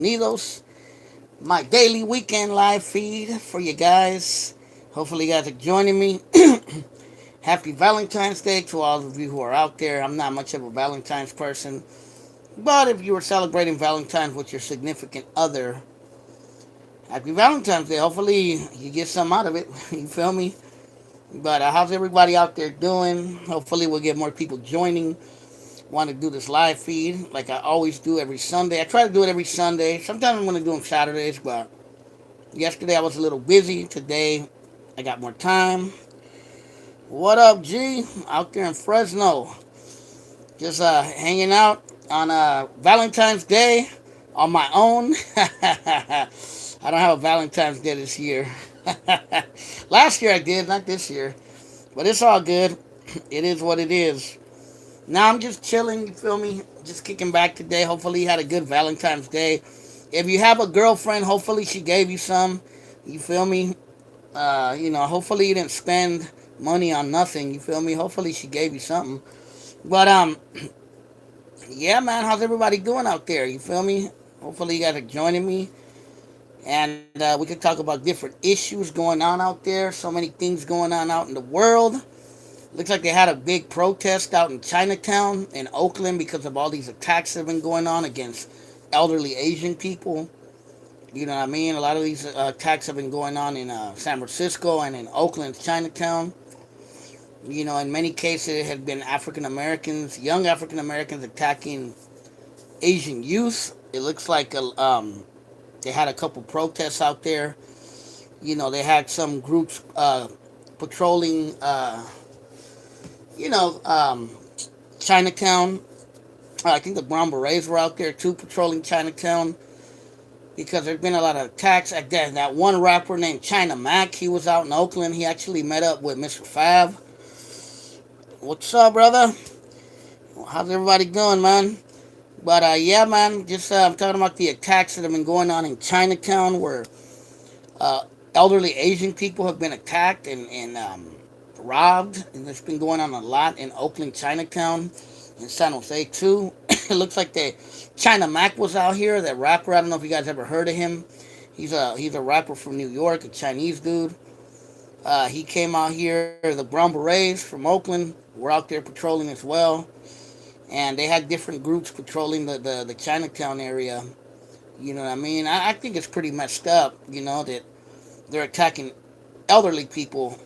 Bienvenidos. My daily weekend live feed for you guys. Hopefully, you guys are joining me. Happy Valentine's Day to all of you who are out there. I'm not much of a Valentine's person, but if you were celebrating Valentine's with your significant other, happy Valentine's Day. Hopefully, you get some out of it. You feel me? But how's everybody out there doing? Hopefully, we'll get more people joining. Want to do this live feed like I always do every Sunday. I try to do it every Sunday. Sometimes I'm going to do them Saturdays, but yesterday I was a little busy. Today I got more time. What up, G? Out there in Fresno. Just hanging out on Valentine's Day on my own. I don't have a Valentine's Day this year. Last year I did, not this year. But it's all good. It is what it is. Now I'm just chilling, you feel me? Just kicking back today. Hopefully you had a good Valentine's Day. If you have a girlfriend, hopefully she gave you some. You feel me? Hopefully you didn't spend money on nothing. You feel me? Hopefully she gave you something. But yeah, man, how's everybody doing out there? You feel me? Hopefully you guys are joining me, and we could talk about different issues going on out there. So many things going on out in the world. Looks like they had a big protest out in Chinatown in Oakland because of all these attacks that have been going on against elderly Asian people. You know what I mean? A lot of these attacks have been going on in San Francisco and in Oakland, Chinatown. You know, in many cases, it had been African Americans, young African Americans attacking Asian youth. It looks like they had a couple protests out there. You know, they had some groups patrolling, you know, Chinatown. I think the Brown Berets were out there too, patrolling Chinatown because there's been a lot of attacks. That one rapper named China Mac, he was out in Oakland. He actually met up with Mr. Fab. What's up, brother? How's everybody doing, man? But yeah, man, just I'm talking about the attacks that have been going on in Chinatown, where uh, elderly Asian people have been attacked and robbed, and it's been going on a lot in Oakland, Chinatown, in San Jose too. It looks like the China Mac was out here. That rapper, I don't know if you guys ever heard of him. He's a rapper from New York, a Chinese dude. He came out here. The Brown Berets from Oakland were out there patrolling as well, and they had different groups patrolling the Chinatown area. You know what I mean? I think it's pretty messed up. You know that they're attacking elderly people.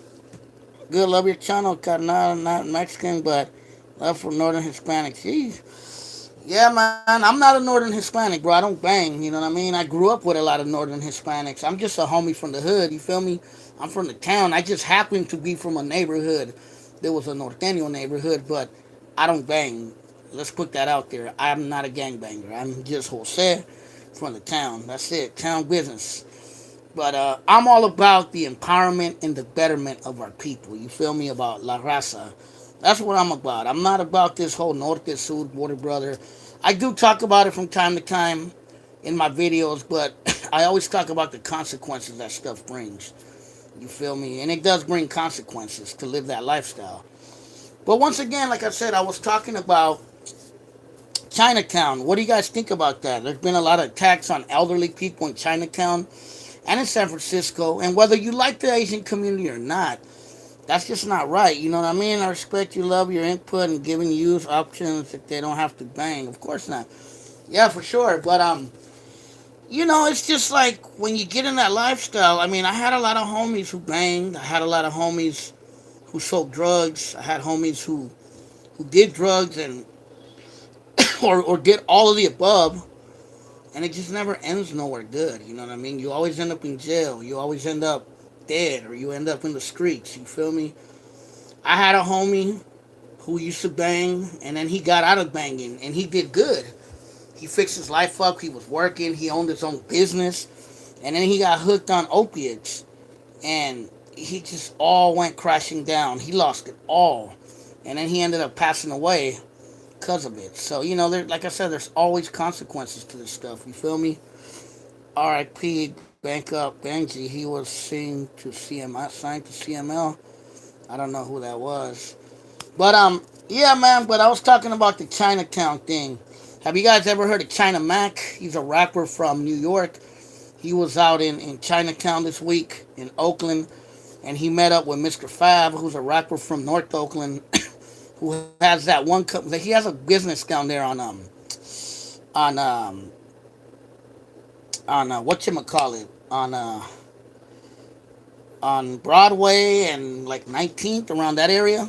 Good, love your channel, carnal. Not Mexican, but love for Northern Hispanics. Jeez. Yeah, man, I'm not a Northern Hispanic, bro. I don't bang. You know what I mean? I grew up with a lot of Northern Hispanics. I'm just a homie from the hood. You feel me? I'm from the town. I just happen to be from a neighborhood. There was a Norteño neighborhood, but I don't bang. Let's put that out there. I'm not a gangbanger. I'm just Jose from the town. That's it. Town business. But I'm all about the empowerment and the betterment of our people. You feel me? About La Raza. That's what I'm about. I'm not about this whole Norte Sur border brother. I do talk about it from time to time in my videos, but I always talk about the consequences that stuff brings. You feel me? And it does bring consequences to live that lifestyle. But once again, like I said, I was talking about Chinatown. What do you guys think about that? There's been a lot of attacks on elderly people in Chinatown and in San Francisco. And whether you like the Asian community or not, that's just not right. You know what I mean? I respect your love, your input, and giving youth options if they don't have to bang. Of course not. Yeah, for sure. But it's just like when you get in that lifestyle. I mean, I had a lot of homies who banged. I had a lot of homies who sold drugs. I had homies who did drugs and or did all of the above, and it just never ends nowhere good. You know what I mean? You always end up in jail. You always end up dead, or you end up in the streets. You feel me? I had a homie who used to bang, and then he got out of banging, and he did good. He fixed his life up. He was working. He owned his own business, and then he got hooked on opiates, and he just all went crashing down. He lost it all, and then he ended up passing away because of it. So like I said, there's always consequences to this stuff. You feel me? R.I.P. Bank Up Benji. He was signed to CML. I don't know who that was, but yeah, man. But I was talking about the Chinatown thing. Have you guys ever heard of China Mac? He's a rapper from New York. He was out in Chinatown this week in Oakland, and he met up with Mr. Fab, who's a rapper from North Oakland, who has that one. He has a business down there on what you call it on Broadway and like 19th around that area.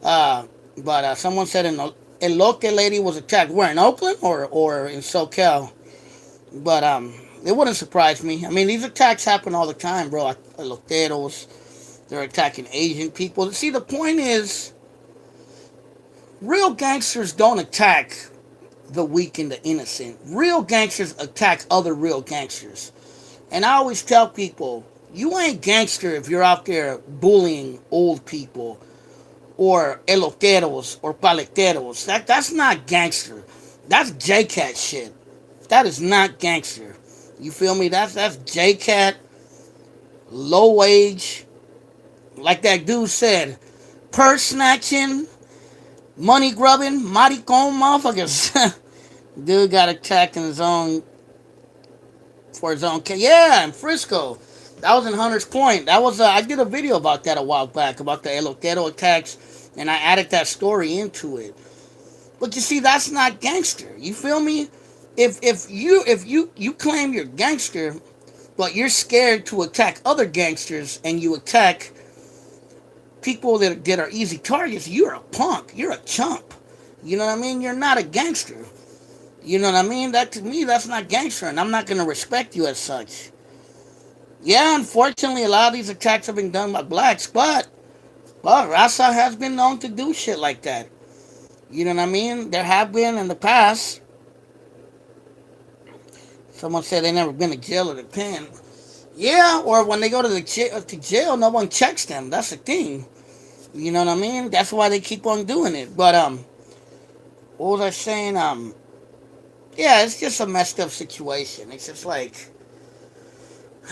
Uh, but someone said an Elote lady was attacked. Where in Oakland or in SoCal? But it wouldn't surprise me. I mean, these attacks happen all the time, bro. Eloteros, they're attacking Asian people. See, the point is, real gangsters don't attack the weak and the innocent. Real gangsters attack other real gangsters. And I always tell people, you ain't gangster if you're out there bullying old people or eloteros or paleteros. That's not gangster. That's JCat shit. That is not gangster. You feel me? That's JCat, low wage. Like that dude said, purse snatching, money grubbing, maricon motherfuckers. Dude got attacked in his own for his own case. Yeah, in Frisco. That was in Hunter's Point. That was I did a video about that a while back about the elotero attacks, and I added that story into it. But you see, that's not gangster. You feel me? If you claim you're gangster, but you're scared to attack other gangsters and you attack people that are easy targets, you're a punk. You're a chump. You know what I mean? You're not a gangster. You know what I mean? That to me, that's not gangster, and I'm not gonna respect you as such. Yeah, unfortunately, a lot of these attacks have been done by blacks, but Rasa has been known to do shit like that. You know what I mean? There have been in the past. Someone said they never been to jail or the pen. Yeah, or when they go to to jail, no one checks them. That's the thing. You know what I mean? That's why they keep on doing it. But what was I saying? Yeah, it's just a messed up situation. It's just like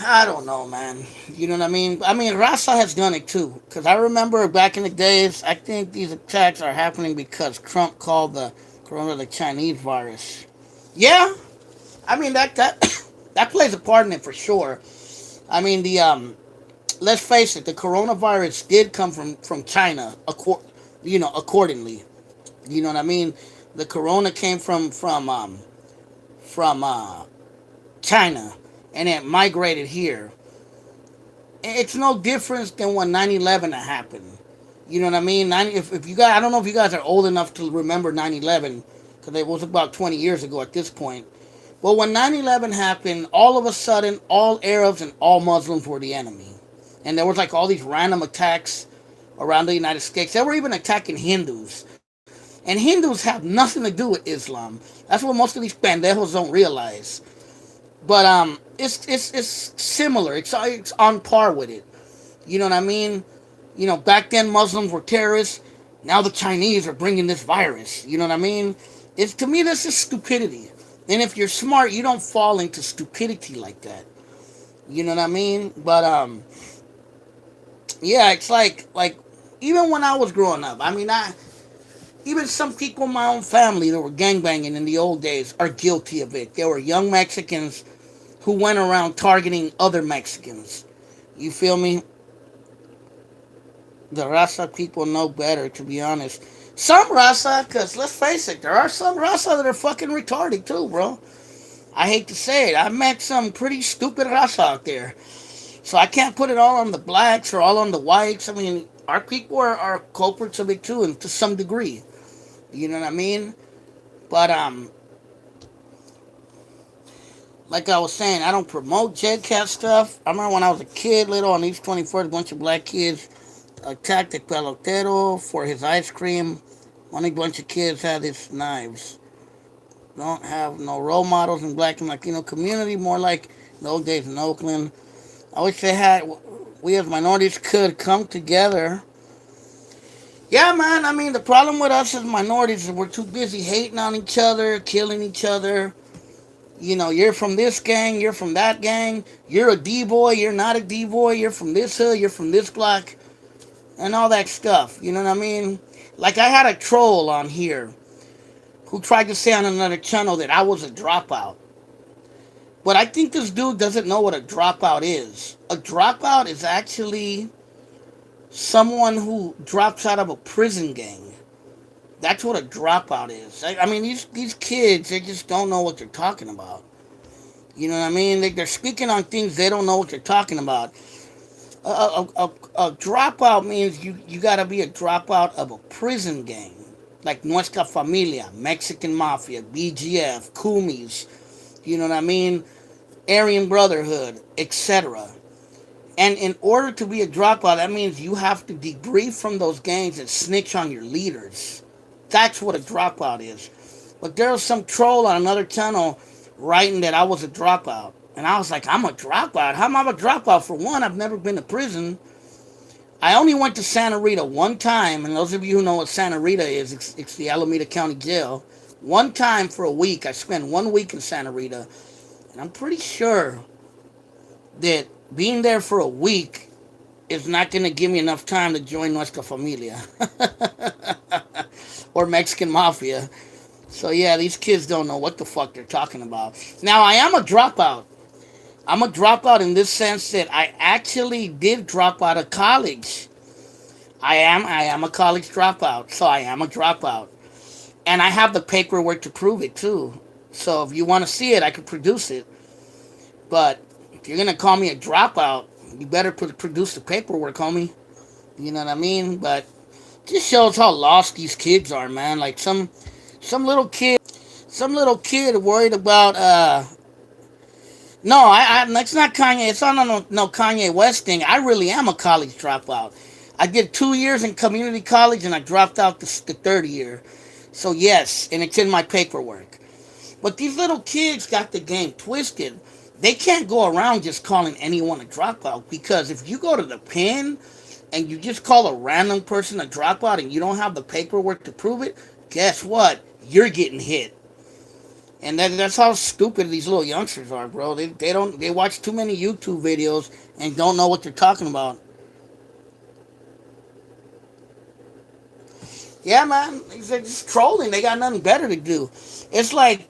I don't know, man. You know what I mean? I mean, Rasa has done it too. Because I remember back in the days, I think these attacks are happening because Trump called the corona the Chinese virus. Yeah, I mean that that plays a part in it for sure. I mean the let's face it, the coronavirus did come from China, accordingly. You know what I mean? The corona came from China, and it migrated here. It's no difference than when 9/11 happened. You know what I mean? If you guys, I don't know if you guys are old enough to remember 9/11, because it was about 20 years ago at this point. But when 9/11 happened, all of a sudden, all Arabs and all Muslims were the enemy. And there was like all these random attacks around the United States. They were even attacking Hindus. And Hindus have nothing to do with Islam. That's what most of these pendejos don't realize. But it's similar. It's on par with it. You know what I mean? You know, back then Muslims were terrorists. Now the Chinese are bringing this virus. You know what I mean? It's to me this is stupidity. And if you're smart, you don't fall into stupidity like that. You know what I mean? But yeah, it's like even when I was growing up. I mean, even some people in my own family that were gangbanging in the old days are guilty of it. There were young Mexicans who went around targeting other Mexicans. You feel me? The Raza people know better, to be honest. Some Raza, because let's face it, there are some Raza that are fucking retarded too, bro. I hate to say it. I met some pretty stupid Raza out there. So I can't put it all on the blacks or all on the whites. I mean, our people are culprits of it too, and to some degree. You know what I mean? But like I was saying, I don't promote JCat stuff. I remember when I was a kid, little on East 21st, a bunch of black kids attacked a pelotero for his ice cream. One bunch of kids had his knives. Don't have no role models in black and Latino community, more like the old days in Oakland. I wish we as minorities could come together. Yeah, man, I mean, the problem with us as minorities is we're too busy hating on each other, killing each other. You know, you're from this gang, you're from that gang, you're a D-boy, you're not a D-boy, you're from this hood, you're from this block, and all that stuff. You know what I mean? Like, I had a troll on here who tried to say on another channel that I was a dropout. But I think this dude doesn't know what a dropout is. A dropout is actually someone who drops out of a prison gang. That's what a dropout is. I mean, these kids, they just don't know what they're talking about. You know what I mean? They're speaking on things they don't know what they're talking about. A dropout means you got to be a dropout of a prison gang. Like Nuestra Familia, Mexican Mafia, BGF, Kumis, you know what I mean? Aryan Brotherhood, etc. And in order to be a dropout, that means you have to debrief from those gangs and snitch on your leaders. That's what a dropout is. But there was some troll on another channel writing that I was a dropout. And I was like, I'm a dropout? How am I a dropout? For one, I've never been to prison. I only went to Santa Rita one time. And those of you who know what Santa Rita is, it's the Alameda County Jail. One time for a week. I spent 1 week in Santa Rita. And I'm pretty sure that being there for a week is not going to give me enough time to join Nuestra Familia or Mexican Mafia. So yeah, these kids don't know what the fuck they're talking about. Now I am a dropout. I'm a dropout in this sense that I actually did drop out of college. I am a college dropout. So I am a dropout. And I have the paperwork to prove it too. So if you want to see it, I can produce it. But if you're gonna call me a dropout, you better produce the paperwork, homie. You know what I mean? But it just shows how lost these kids are, man. Like some little kid worried about no, it's not Kanye. It's not no Kanye West thing. I really am a college dropout. I did 2 years in community college and I dropped out the third year. So yes, and it's in my paperwork. But these little kids got the game twisted. They can't go around just calling anyone a dropout, because if you go to the pen and you just call a random person a dropout and you don't have the paperwork to prove it, guess what? You're getting hit. And that's how stupid these little youngsters are, bro. They watch too many YouTube videos and don't know what they're talking about. Yeah, man, they're just trolling. They got nothing better to do. It's like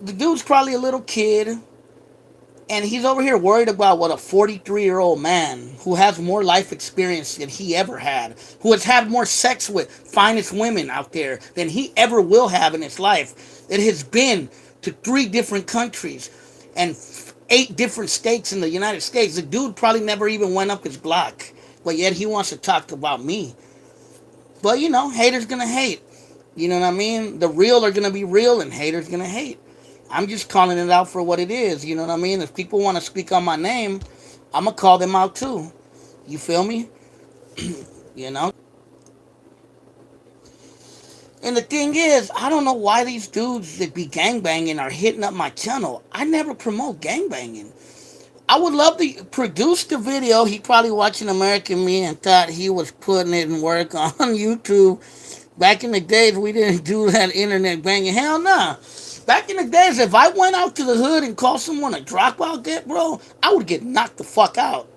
the dude's probably a little kid, and he's over here worried about what a 43-year-old man who has more life experience than he ever had, who has had more sex with finest women out there than he ever will have in his life, that has been to 3 different countries and 8 different states in the United States. The dude probably never even went up his block, but yet he wants to talk about me. But you know, haters gonna hate. You know what I mean? The real are gonna be real and haters gonna hate. I'm just calling it out for what it is. You know what I mean? If people want to speak on my name, I'm going to call them out too. You feel me? You know? And the thing is, I don't know why these dudes that be gangbanging are hitting up my channel. I never promote gangbanging. I would love to produce the video. He probably watching American Me and thought he was putting it in work on YouTube. Back in the days, we didn't do that internet banging. Hell nah. Back in the days, if I went out to the hood and called someone a dropout, bro, I would get knocked the fuck out.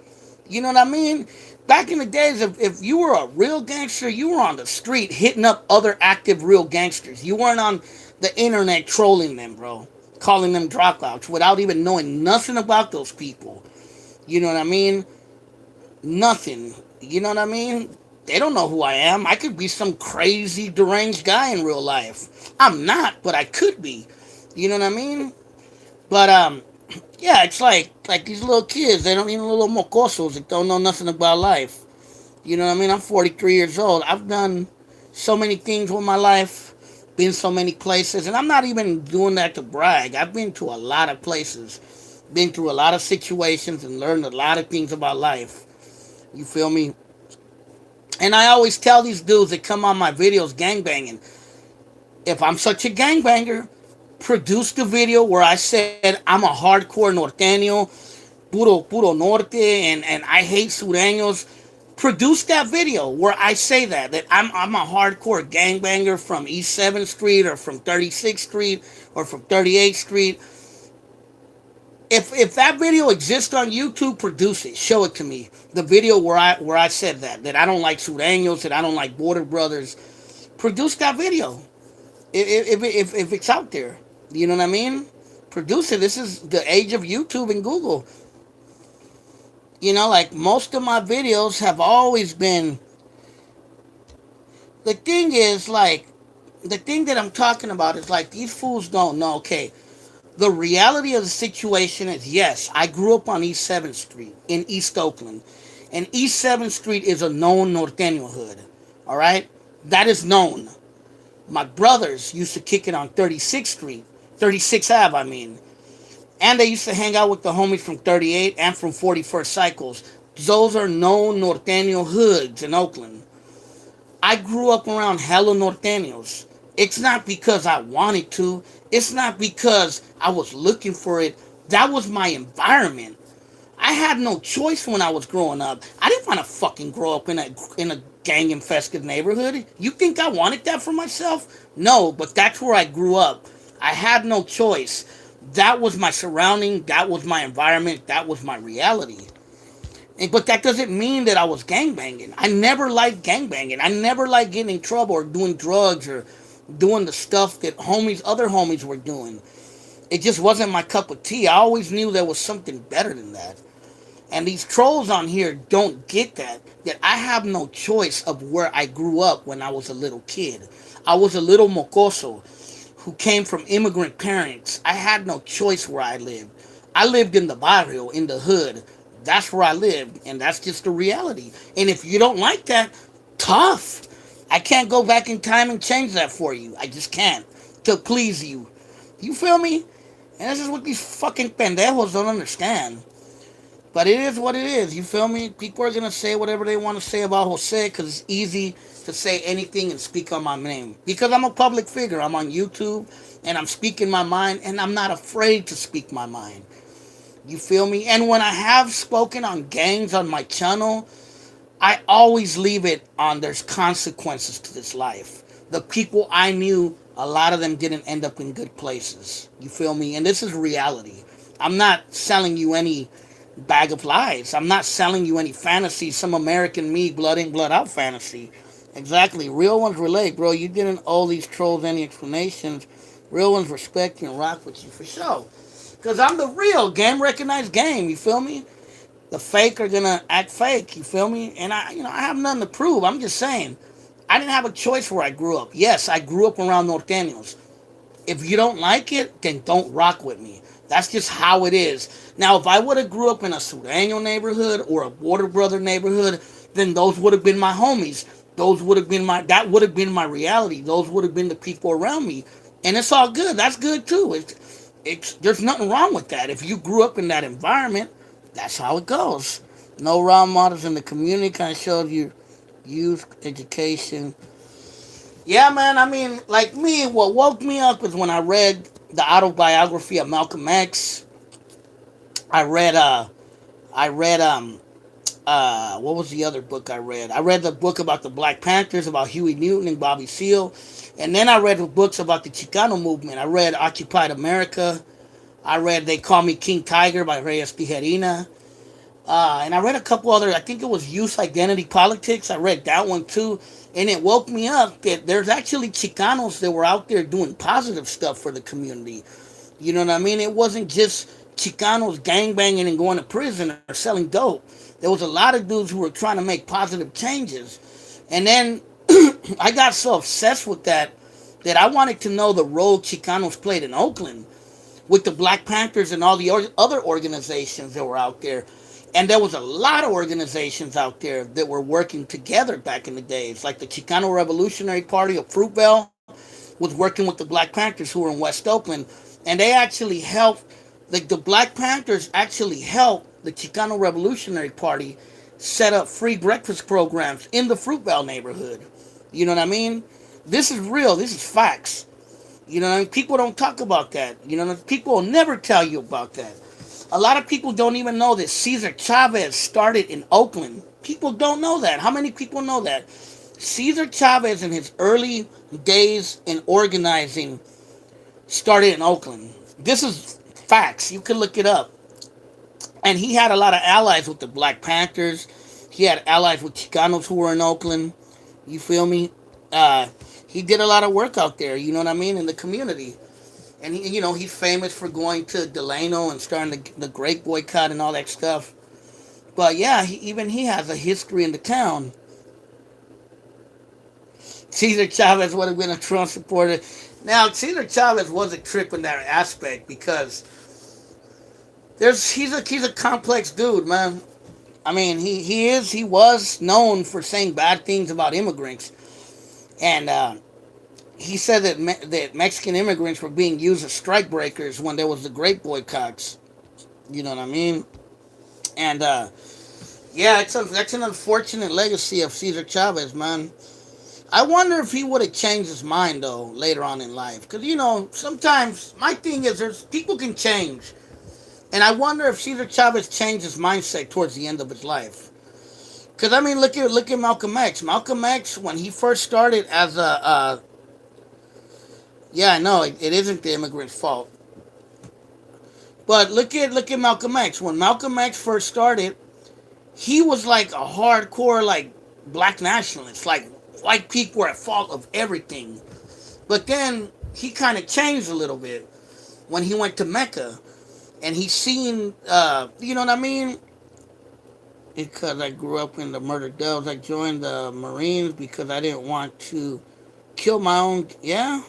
You know what I mean? Back in the days, if you were a real gangster, you were on the street hitting up other active real gangsters. You weren't on the internet trolling them, bro. Calling them dropouts without even knowing nothing about those people. You know what I mean? Nothing. You know what I mean? They don't know who I am. I could be some crazy deranged guy in real life. I'm not, but I could be. You know what I mean? But yeah, it's like these little kids. They don't even little mocosos that don't know nothing about life. You know what I mean? I'm 43 years old. I've done so many things with my life, been so many places, and I'm not even doing that to brag. I've been to a lot of places, been through a lot of situations, and learned a lot of things about life. You feel me? And I always tell these dudes that come on my videos gangbanging, if I'm such a gangbanger, produce the video where I said I'm a hardcore norteño, puro norte, and I hate sureños. Produce that video where I say that I'm a hardcore gangbanger from East 7th Street or from 36th Street or from 38th Street. If that video exists on YouTube, produce it. Show it to me. The video where I said that I don't like sureños, that I don't like border brothers. Produce that video. If it's out there, you know what I mean? Produce it. This is the age of YouTube and Google. You know, like most of my videos have always been. The thing is, like, the thing that I'm talking about is like these fools don't know. Okay, the reality of the situation is yes, I grew up on East 7th Street in East Oakland. And East 7th Street is a known Norteño hood. All right? That is known. My brothers used to kick it on 36th Street, 36th Ave, I mean. And they used to hang out with the homies from 38 and from 41st Cycles. Those are known Norteño hoods in Oakland. I grew up around hella norteños. It's not because I wanted to. It's not because I was looking for it. That was my environment. I had no choice when I was growing up. I didn't want to fucking grow up in a gang infested neighborhood. You think I wanted that for myself? No, but that's where I grew up. I had no choice. That was my surrounding. That was my environment. That was my reality. But that doesn't mean that I was gangbanging. I never liked gangbanging. I never liked getting in trouble or doing drugs or doing the stuff that other homies were doing. It just wasn't my cup of tea. I always knew there was something better than that. And these trolls on here don't get that. That I have no choice of where I grew up when I was a little kid. I was a little mocoso who came from immigrant parents. I had no choice where I lived. I lived in the barrio, in the hood. That's where I lived, and that's just the reality. And if you don't like that, tough. I can't go back in time and change that for you. I just can't. To please you. You feel me? And this is what these fucking pendejos don't understand. But it is what it is. You feel me? People are gonna say whatever they want to say about Jose because it's easy to say anything and speak on my name. Because I'm a public figure. I'm on YouTube and I'm speaking my mind and I'm not afraid to speak my mind. You feel me? And when I have spoken on gangs on my channel, I always leave it on there's consequences to this life. The people I knew, a lot of them didn't end up in good places. You feel me? And this is reality. I'm not selling you any bag of lies. I'm not selling you any fantasy, some American me, blood in, blood out fantasy. Exactly. Real ones relate, bro. You didn't owe these trolls any explanations. Real ones respect you and rock with you for sure. Because I'm the real game recognized game. You feel me? The fake are gonna act fake. You feel me? And I have nothing to prove. I'm just saying, I didn't have a choice where I grew up. Yes, I grew up around Norteños. If you don't like it, then don't rock with me. That's just how it is. Now, if I would have grew up in a Sureño neighborhood or a Border Brother neighborhood, then those would have been my homies. That would have been my reality. Those would have been the people around me. And it's all good. That's good too. There's nothing wrong with that. If you grew up in that environment, that's how it goes. No role models in the community kind of shows you youth education. Yeah, man. I mean, like me, what woke me up is when I read the autobiography of Malcolm X. I read I read what was the other book I read? I read the book about the Black Panthers, about Huey Newton and Bobby Seale. And then I read the books about the Chicano movement. I read Occupied America. I read They Call Me King Tiger by Reyes Tijerina. And I read a couple other, I think it was Youth Identity Politics. I read that one too. And it woke me up that there's actually Chicanos that were out there doing positive stuff for the community. You know what I mean? It wasn't just Chicanos gangbanging and going to prison or selling dope. There was a lot of dudes who were trying to make positive changes. And then I got so obsessed with that I wanted to know the role Chicanos played in Oakland with the Black Panthers and all the other organizations that were out there. And there was a lot of organizations out there that were working together back in the days, like the Chicano Revolutionary Party of Fruitvale was working with the Black Panthers who were in West Oakland. And they actually helped, like the Black Panthers actually helped the Chicano Revolutionary Party set up free breakfast programs in the Fruitvale neighborhood. You know what I mean? This is real. This is facts. You know what I mean? People don't talk about that. You know, people will never tell you about that. A lot of people don't even know that Cesar Chavez started in Oakland. People don't know that. How many people know that? Cesar Chavez in his early days in organizing started in Oakland. This is facts. You can look it up. And he had a lot of allies with the Black Panthers. He had allies with Chicanos who were in Oakland. You feel me? he did a lot of work out there. You know what I mean, in the community. And he's famous for going to Delano and starting the grape boycott and all that stuff. But yeah, even he has a history in the town. Cesar Chavez would have been a Trump supporter. Now, Cesar Chavez was a trip in that aspect because he's a complex dude, man. I mean, he was known for saying bad things about immigrants, and he said that Mexican immigrants were being used as strike breakers when there was the grape boycotts. You know what I mean? And yeah, that's an unfortunate legacy of Cesar Chavez, man. I wonder if he would have changed his mind though later on in life, because sometimes my thing is there's people can change, and I wonder if Cesar Chavez changed his mindset towards the end of his life. Because I mean, look at Malcolm X. Malcolm X, when he first started as a yeah, no, it isn't the immigrant's fault. But look at Malcolm X. When Malcolm X first started, he was like a hardcore like black nationalist. Like white people were at fault of everything. But then he kind of changed a little bit when he went to Mecca, and he seen, you know what I mean? Because I grew up in the murder dells, I joined the Marines because I didn't want to kill my own. Yeah.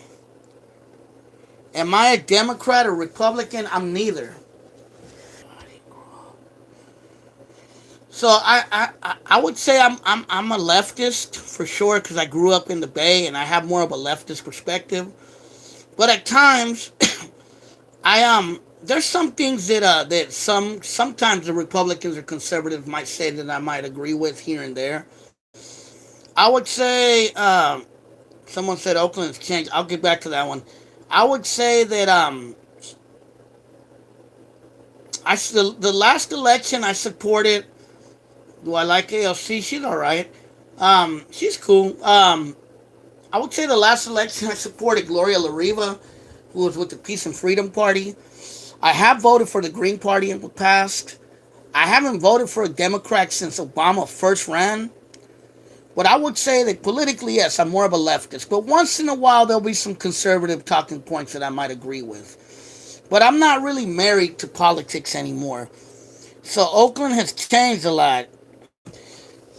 Am I a Democrat or Republican? I'm neither. So I would say I'm a leftist for sure because I grew up in the Bay and I have more of a leftist perspective. But at times, I there's some things that sometimes the Republicans or conservatives might say that I might agree with here and there. I would say someone said Oakland's changed. I'll get back to that one. I would say that the last election I supported. Do I like ALC? She's all right. She's cool. I would say the last election I supported Gloria La Riva, who was with the Peace and Freedom Party. I have voted for the Green Party in the past. I haven't voted for a Democrat since Obama first ran. But I would say that politically, yes, I'm more of a leftist. But once in a while, there'll be some conservative talking points that I might agree with. But I'm not really married to politics anymore. So Oakland has changed a lot.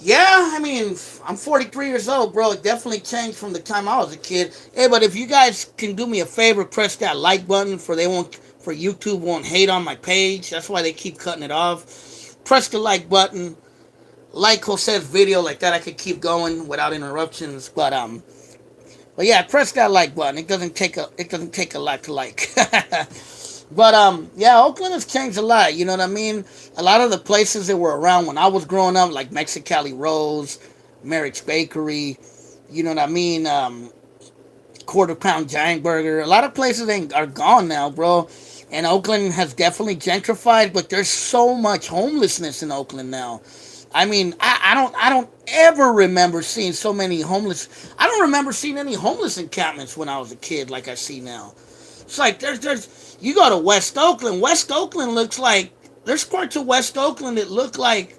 Yeah, I mean, I'm 43 years old, bro. It definitely changed from the time I was a kid. Hey, but if you guys can do me a favor, press that like button for YouTube won't hate on my page. That's why they keep cutting it off. Press the like button. Like Jose's video, like that I could keep going without interruptions. But yeah, press that like button. It doesn't take a lot to like. But yeah, Oakland has changed a lot. You know what I mean? A lot of the places that were around when I was growing up, like Mexicali Rose, Merrick's Bakery, you know what I mean? Quarter Pound Giant Burger. A lot of places are gone now, bro. And Oakland has definitely gentrified, but there's so much homelessness in Oakland now. I mean, I don't ever remember seeing so many homeless. I don't remember seeing any homeless encampments when I was a kid like I see now. It's like there's you go to West Oakland. West Oakland looks like there's parts of West Oakland that look like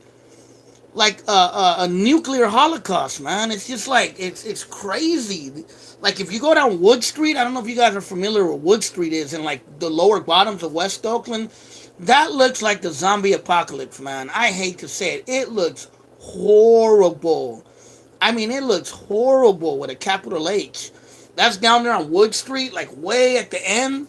a nuclear holocaust, man. It's just like it's crazy. Like if you go down Wood Street, I don't know if you guys are familiar with Wood Street is in like the lower bottoms of West Oakland. That looks like the zombie apocalypse, man. I hate to say it. It looks horrible. I mean, it looks horrible with a capital H. That's down there on Wood Street, like way at the end.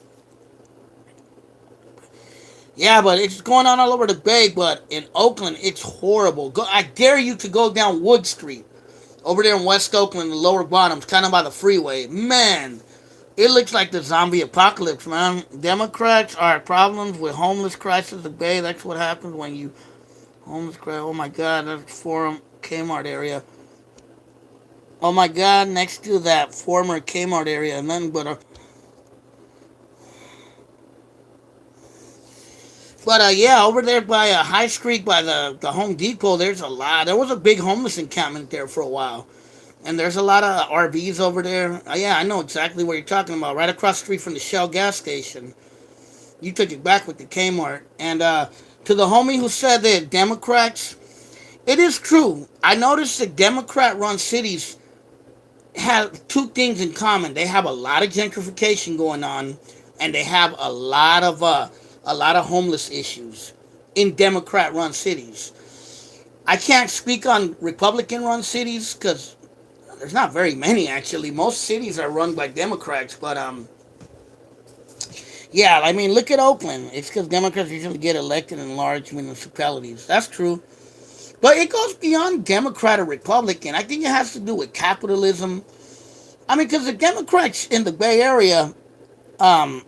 Yeah, but it's going on all over the Bay. But in Oakland, it's horrible. I dare you to go down Wood Street over there in West Oakland, the lower bottoms, kind of by the freeway. Man, it looks like the zombie apocalypse, man. Democrats are problems with homeless crisis. The Bay. That's what happens when you homeless crisis. Oh my God, that's Forum Kmart area. Oh my God, next to that former Kmart area, nothing but a. But yeah, over there by High Street, by the Home Depot, there's a lot. There was a big homeless encampment there for a while, and there's a lot of RVs over there. Yeah, I know exactly what you're talking about. Right across the street from the Shell gas station. You took it back with the Kmart. And to the homie who said that Democrats, it is true. I noticed that Democrat-run cities have two things in common. They have a lot of gentrification going on, and they have a lot of homeless issues in Democrat-run cities. I can't speak on Republican-run cities because there's not very many actually. Most cities are run by Democrats, but yeah, I mean, look at Oakland. It's because Democrats usually get elected in large municipalities. That's true. But it goes beyond Democrat or Republican. I think it has to do with capitalism. I mean, because the Democrats in the Bay Area, um,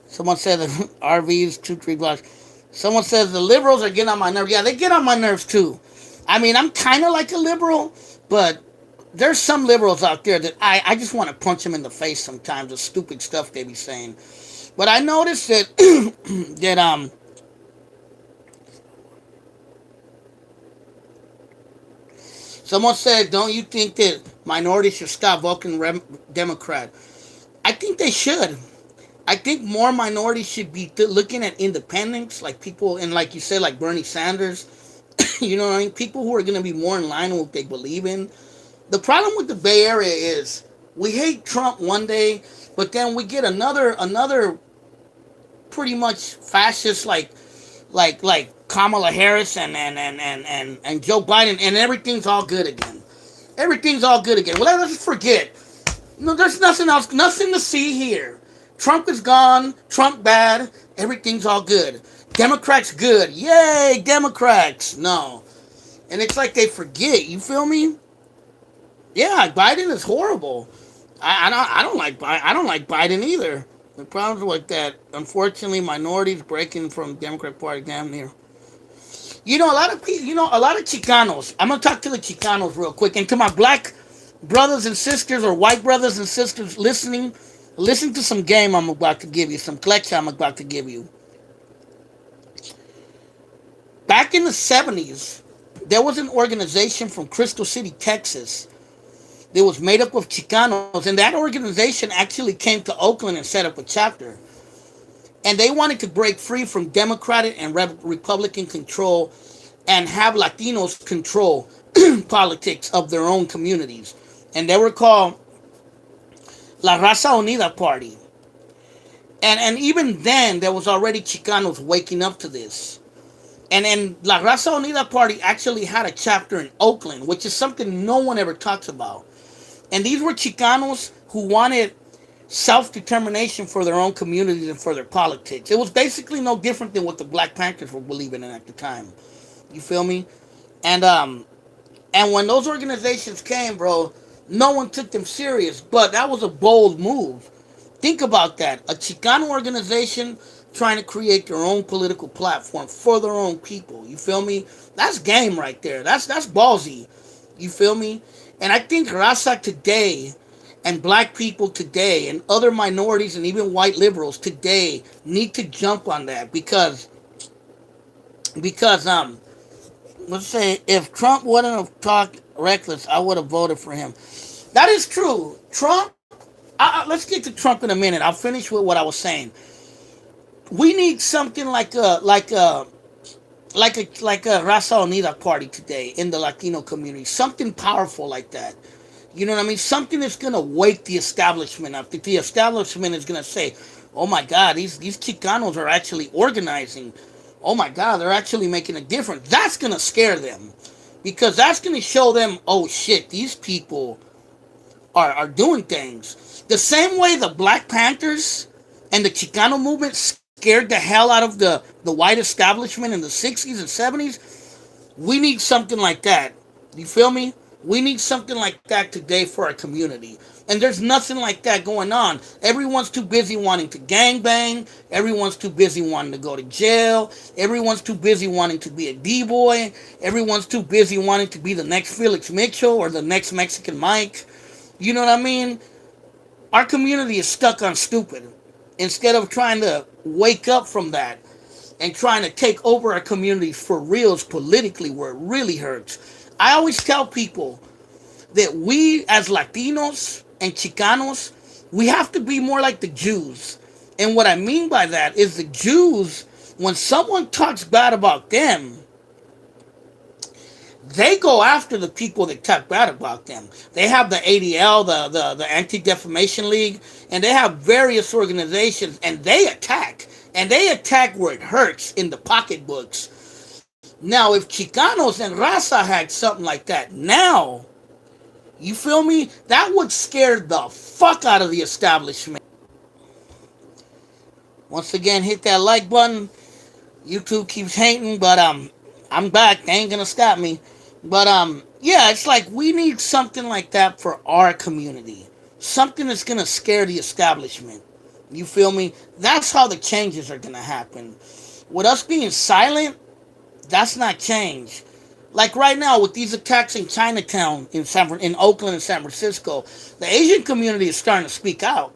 someone said that RVs, 2, 3 blocks. Someone says the liberals are getting on my nerves. Yeah, they get on my nerves too. I mean, I'm kind of like a liberal, but there's some liberals out there that I just want to punch them in the face sometimes, the stupid stuff they be saying. But I noticed that that someone said, "Don't you think that minorities should stop voting Democrat?" I think they should. I think more minorities should be looking at independents, like people, and like you said, like Bernie Sanders. You know what I mean? People who are going to be more in line with what they believe in. The problem with the Bay Area is we hate Trump one day, but then we get another pretty much fascist like Kamala Harris and Joe Biden, and everything's all good again. Everything's all good again. Well, let's forget. No, there's nothing else, nothing to see here. Trump is gone. Trump bad. Everything's all good. Democrats good. Yay, Democrats. No. And it's like they forget. You feel me? Yeah, Biden is horrible. I don't like Biden either. The problems with that, unfortunately, minorities breaking from Democrat Party damn near. You know, a lot of people, a lot of Chicanos. I'm gonna talk to the Chicanos real quick, and to my black brothers and sisters or white brothers and sisters listening. Listen to some game I'm about to give you, some lecture I'm about to give you. Back in the 70s, there was an organization from Crystal City, Texas, that was made up of Chicanos, and that organization actually came to Oakland and set up a chapter. And they wanted to break free from Democratic and Republican control and have Latinos control politics of their own communities. And they were called La Raza Unida Party. And even then, there was already Chicanos waking up to this. And La Raza Unida Party actually had a chapter in Oakland, which is something no one ever talks about. And these were Chicanos who wanted self-determination for their own communities and for their politics. It was basically no different than what the Black Panthers were believing in at the time. You feel me? And and when those organizations came, bro, no one took them serious. But that was a bold move. Think about that. A Chicano organization trying to create their own political platform for their own people. You feel me? That's game right there. That's ballsy. You feel me? And I think Raza today and black people today and other minorities and even white liberals today need to jump on that because let's say if Trump wouldn't have talked reckless, I would have voted for him. That is true. Trump. Let's get to Trump in a minute. I'll finish with what I was saying. We need something like a Raza Unida party today in the Latino community. Something powerful like that. You know what I mean? Something that's gonna wake the establishment up. That the establishment is gonna say, "Oh my God, these Chicanos are actually organizing. Oh my God, they're actually making a difference." That's gonna scare them, because that's gonna show them, "Oh shit, these people are doing things." The same way the Black Panthers and the Chicano movement scared the hell out of the white establishment in the 60s and 70s. We need something like that. You feel me? We need something like that today for our community. And there's nothing like that going on. Everyone's too busy wanting to gangbang. Everyone's too busy wanting to go to jail. Everyone's too busy wanting to be a D-boy. Everyone's too busy wanting to be the next Felix Mitchell or the next Mexican Mike. You know what I mean? Our community is stuck on stupid. Instead of trying to wake up from that and trying to take over our communities for reals politically where it really hurts. I always tell people that we as Latinos and Chicanos, we have to be more like the Jews. And what I mean by that is the Jews, when someone talks bad about them, They go after the people that talk bad about them. They have the ADL, the Anti Defamation League, and they have various organizations, and they attack. And they attack where it hurts in the pocketbooks. Now, if Chicanos and Raza had something like that now, you feel me? That would scare the fuck out of the establishment. Once again, hit that like button. YouTube keeps hating, but I'm back. They ain't gonna stop me. But yeah, it's like we need something like that for our community. Something that's gonna scare the establishment. You feel me? That's how the changes are gonna happen. With us being silent, that's not change. Like right now with these attacks in Chinatown, in Oakland and San Francisco, the Asian community is starting to speak out.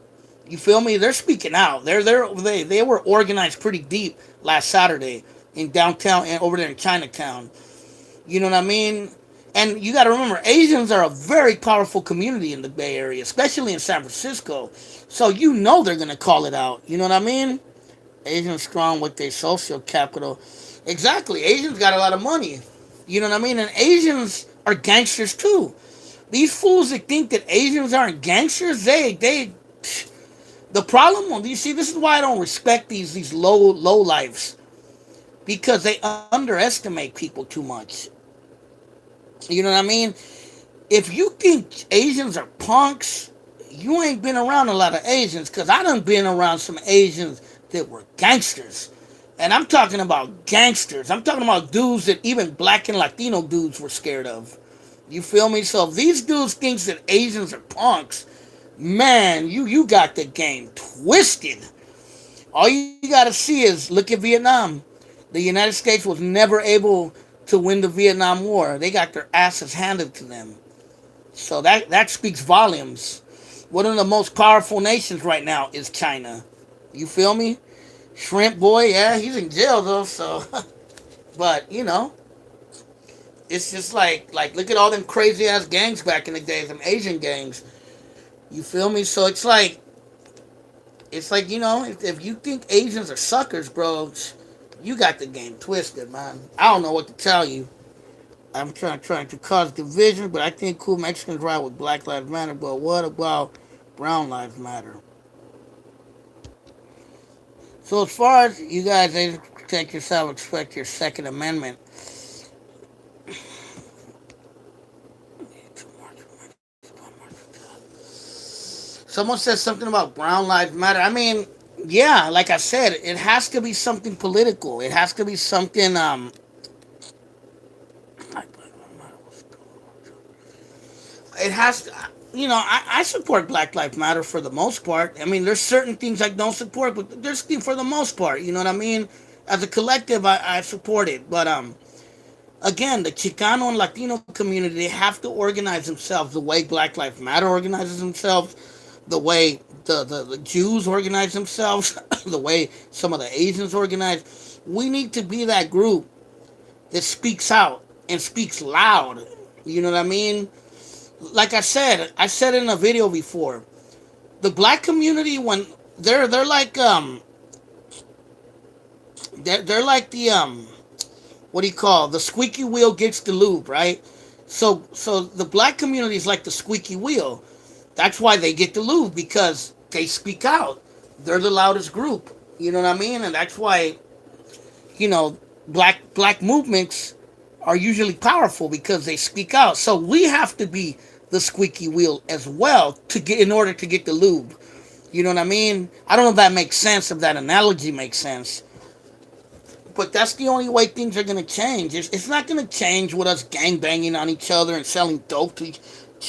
You feel me? They're speaking out. They were organized pretty deep last Saturday in downtown and over there in Chinatown. You know what I mean? And you got to remember, Asians are a very powerful community in the Bay Area, especially in San Francisco. So you know they're gonna call it out. You know what I mean? Asians strong with their social capital. Exactly. Asians got a lot of money. You know what I mean? And Asians are gangsters too. These fools that think that Asians aren't gangsters, they the problem, you see, this is why I don't respect these low lives, because they underestimate people too much. You know what I mean? If you think Asians are punks, you ain't been around a lot of Asians, because I done been around some Asians that were gangsters. And I'm talking about gangsters. I'm talking about dudes that even black and Latino dudes were scared of. You feel me? So if these dudes think that Asians are punks, man, you got the game twisted. All you gotta see is look at Vietnam. The United States was never able to win the Vietnam War. They got their asses handed to them. So that speaks volumes. One of the most powerful nations right now is China. You feel me? Shrimp boy, yeah, he's in jail though. So, but you know, it's just like look at all them crazy ass gangs back in the day, them Asian gangs. You feel me? So it's like you know, if you think Asians are suckers, bro, you got the game twisted, man. I don't know what to tell you. I'm trying to cause division, but I think cool Mexicans ride with Black Lives Matter. But what about Brown Lives Matter? So as far as you guys take yourself respect your Second Amendment, someone said something about Brown Lives Matter. I mean, yeah, like I said, it has to be something political. It has to be something. It has. You know, I support Black Lives Matter for the most part. I mean, there's certain things I don't support, but there's things for the most part. You know what I mean? As a collective, I support it. But again, the Chicano and Latino community, they have to organize themselves the way Black Lives Matter organizes themselves, the way the Jews organize themselves, the way some of the Asians organize. We need to be that group that speaks out and speaks loud. You know what I mean? Like I said in a video before, the black community when they're like they're like the what do you call the squeaky wheel gets the lube, right? So the black community is like the squeaky wheel. That's why they get the lube because they speak out. They're the loudest group. You know what I mean? And that's why you know black movements are usually powerful because they speak out. So we have to be the squeaky wheel as well to get in order to get the lube. You know what I mean? I don't know if that makes sense, if that analogy makes sense. But that's the only way things are going to change. It's not going to change with us gang banging on each other and selling dope to each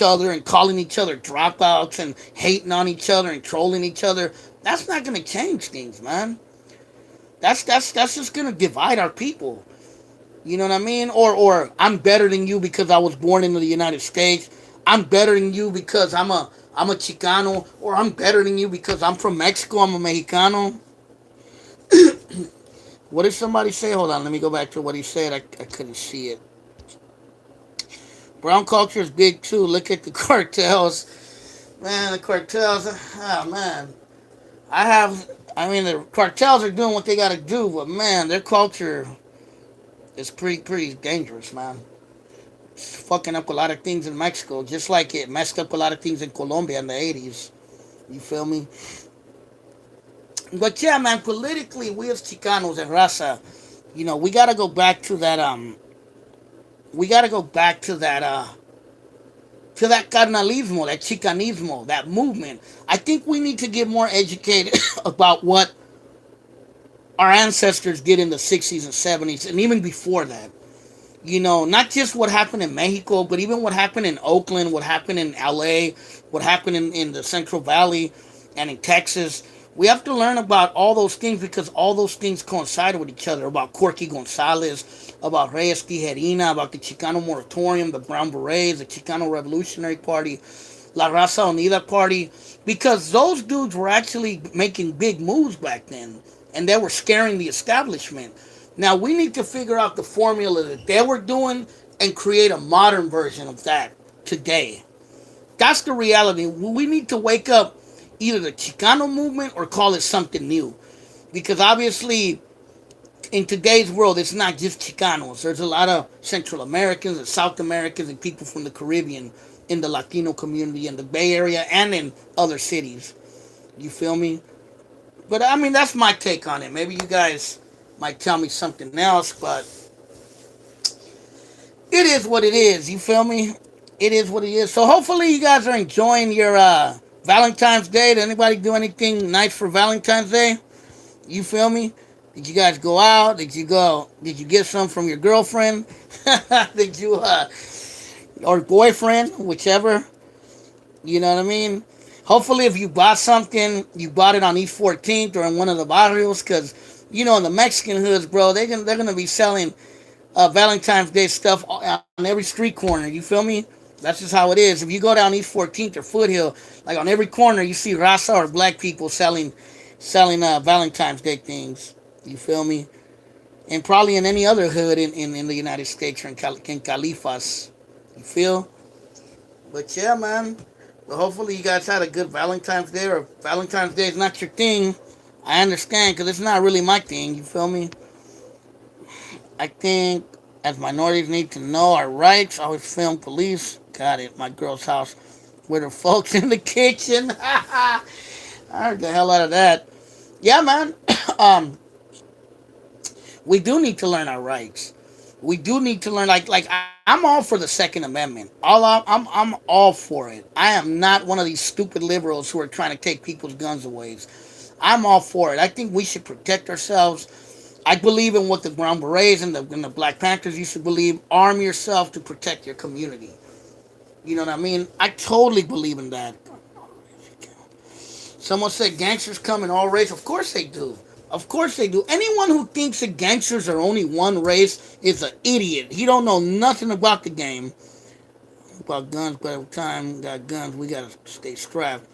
other and calling each other dropouts and hating on each other and trolling each other. That's not going to change things, man. That's just going to divide our people. You know what I mean? Or I'm better than you because I was born in the United States. I'm better than you because I'm a Chicano, or I'm better than you because I'm from Mexico. I'm a Mexicano. What did somebody say? Hold on, let me go back to what he said. I couldn't see it. Brown culture is big too. Look at the cartels. Man, the cartels. Oh, man. I mean, the cartels are doing what they got to do, but man, their culture is pretty dangerous, man. It's fucking up a lot of things in Mexico, just like it messed up a lot of things in Colombia in the 80s. You feel me? But yeah, man, politically, we as Chicanos and Raza, we gotta go back to that. We gotta go back to that carnalismo, that chicanismo, that movement. I think we need to get more educated about what our ancestors did in the 60s and 70s, and even before that. Not just what happened in Mexico, but even what happened in Oakland, what happened in LA, what happened in the Central Valley and in Texas. We have to learn about all those things because all those things coincide with each other. About Corky Gonzalez, about Reyes Tijerina, about the Chicano Moratorium, the Brown Berets, the Chicano Revolutionary Party, La Raza Unida Party, because those dudes were actually making big moves back then, and they were scaring the establishment. Now we need to figure out the formula that they were doing and create a modern version of that today. That's the reality. We need to wake up either the Chicano movement or call it something new. Because obviously, in today's world, it's not just Chicanos. There's a lot of Central Americans and South Americans and people from the Caribbean in the Latino community in the Bay Area and in other cities. You feel me? But I mean, that's my take on it. Maybe you guys might tell me something else, but it is what it is. You feel me? It is what it is. So hopefully you guys are enjoying your Valentine's Day. Did anybody do anything nice for Valentine's Day? You feel me? Did you guys go out? Did you go? Did you get some from your girlfriend? Did you or boyfriend, whichever? You know what I mean? Hopefully, if you bought something, you bought it on East 14th or in one of the barrios, because in the Mexican hoods, bro, they're gonna be selling Valentine's Day stuff on every street corner. You feel me? That's just how it is. If you go down East 14th or Foothill, like on every corner, you see Raza or black people selling Valentine's Day things. You feel me? And probably in any other hood in the United States or in Califas. You feel? But yeah, man. But hopefully you guys had a good Valentine's Day, or if Valentine's Day is not your thing. I understand, because it's not really my thing. You feel me? I think as minorities need to know our rights. Always film police. Got it. My girl's house with her folks in the kitchen. I heard the hell out of that. Yeah, man. um, we do need to learn our rights. We do need to learn, like I'm all for the Second Amendment. I'm all for it. I am not one of these stupid liberals who are trying to take people's guns away. I'm all for it. I think we should protect ourselves. I believe in what the Brown Berets and the Black Panthers used to believe. Arm yourself to protect your community. You know what I mean? I totally believe in that. Someone said gangsters come in all races. Of course they do. Of course they do. Anyone who thinks that gangsters are only one race is an idiot. He don't know nothing about the game. About guns, but every time we got guns, we gotta stay strapped.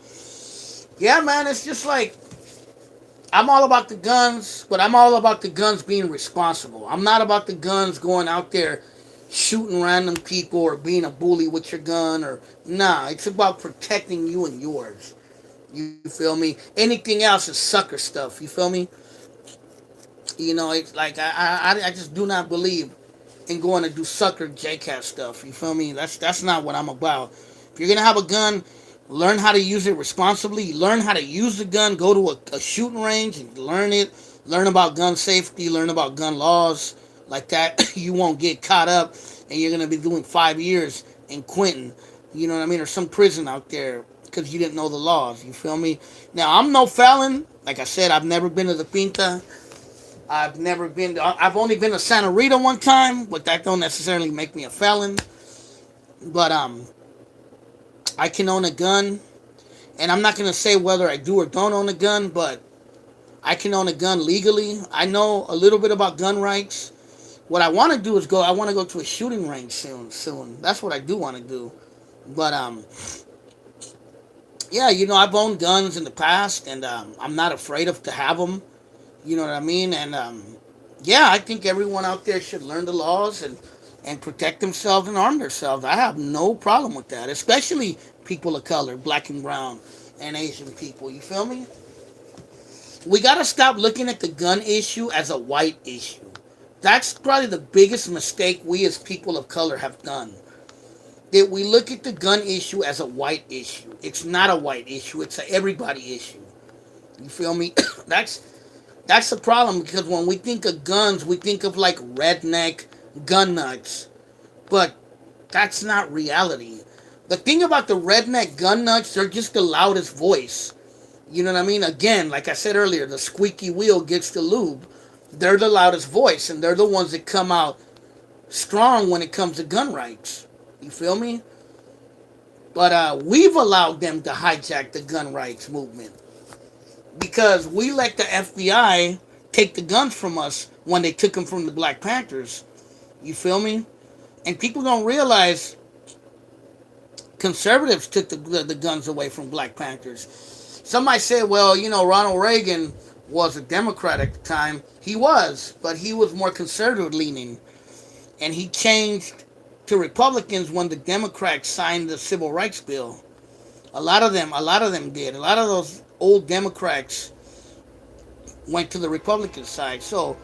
Yeah, man, it's just like I'm all about the guns, but I'm all about the guns being responsible. I'm not about the guns going out there shooting random people or being a bully with your gun or nah. It's about protecting you and yours. You feel me? Anything else is sucker stuff. You feel me? It's like I just do not believe in going to do sucker JCAT stuff. You feel me? That's not what I'm about. If you're gonna have a gun, learn how to use it responsibly. Learn how to use the gun. Go to a shooting range and learn it. Learn about gun safety. Learn about gun laws. Like that, you won't get caught up, and you're gonna be doing 5 years in Quentin. You know what I mean? Or some prison out there because you didn't know the laws. You feel me? Now I'm no felon. Like I said, I've never been to the Pinta. I've only been to Santa Rita one time, but that don't necessarily make me a felon. But I can own a gun, and I'm not gonna say whether I do or don't own a gun, but I can own a gun legally. I know a little bit about gun rights. What I want to do is I want to go to a shooting range soon. That's what I do want to do. But yeah, I've owned guns in the past, and I'm not afraid of to have them. You know what I mean? And yeah, I think everyone out there should learn the laws and protect themselves and arm themselves. I have no problem with that, especially people of color, black and brown, and Asian people. You feel me? We gotta stop looking at the gun issue as a white issue. That's probably the biggest mistake we as people of color have done. that we look at the gun issue as a white issue. It's not a white issue. It's a everybody issue. You feel me? that's that's the problem because when we think of guns, we think of like redneck gun nuts, but that's not reality. The thing about the redneck gun nuts, they're just the loudest voice. You know what I mean? Again, like I said earlier, the squeaky wheel gets the lube. They're the loudest voice, and they're the ones that come out strong when it comes to gun rights. You feel me? But we've allowed them to hijack the gun rights movement because we let the FBI take the guns from us when they took them from the Black Panthers. You feel me? And people don't realize conservatives took the guns away from Black Panthers. Somebody said, well, you know, Ronald Reagan was a Democrat at the time. He was, but he was more conservative leaning. And he changed to Republicans when the Democrats signed the Civil Rights Bill. A lot of them did. A lot of those old Democrats went to the Republican side. So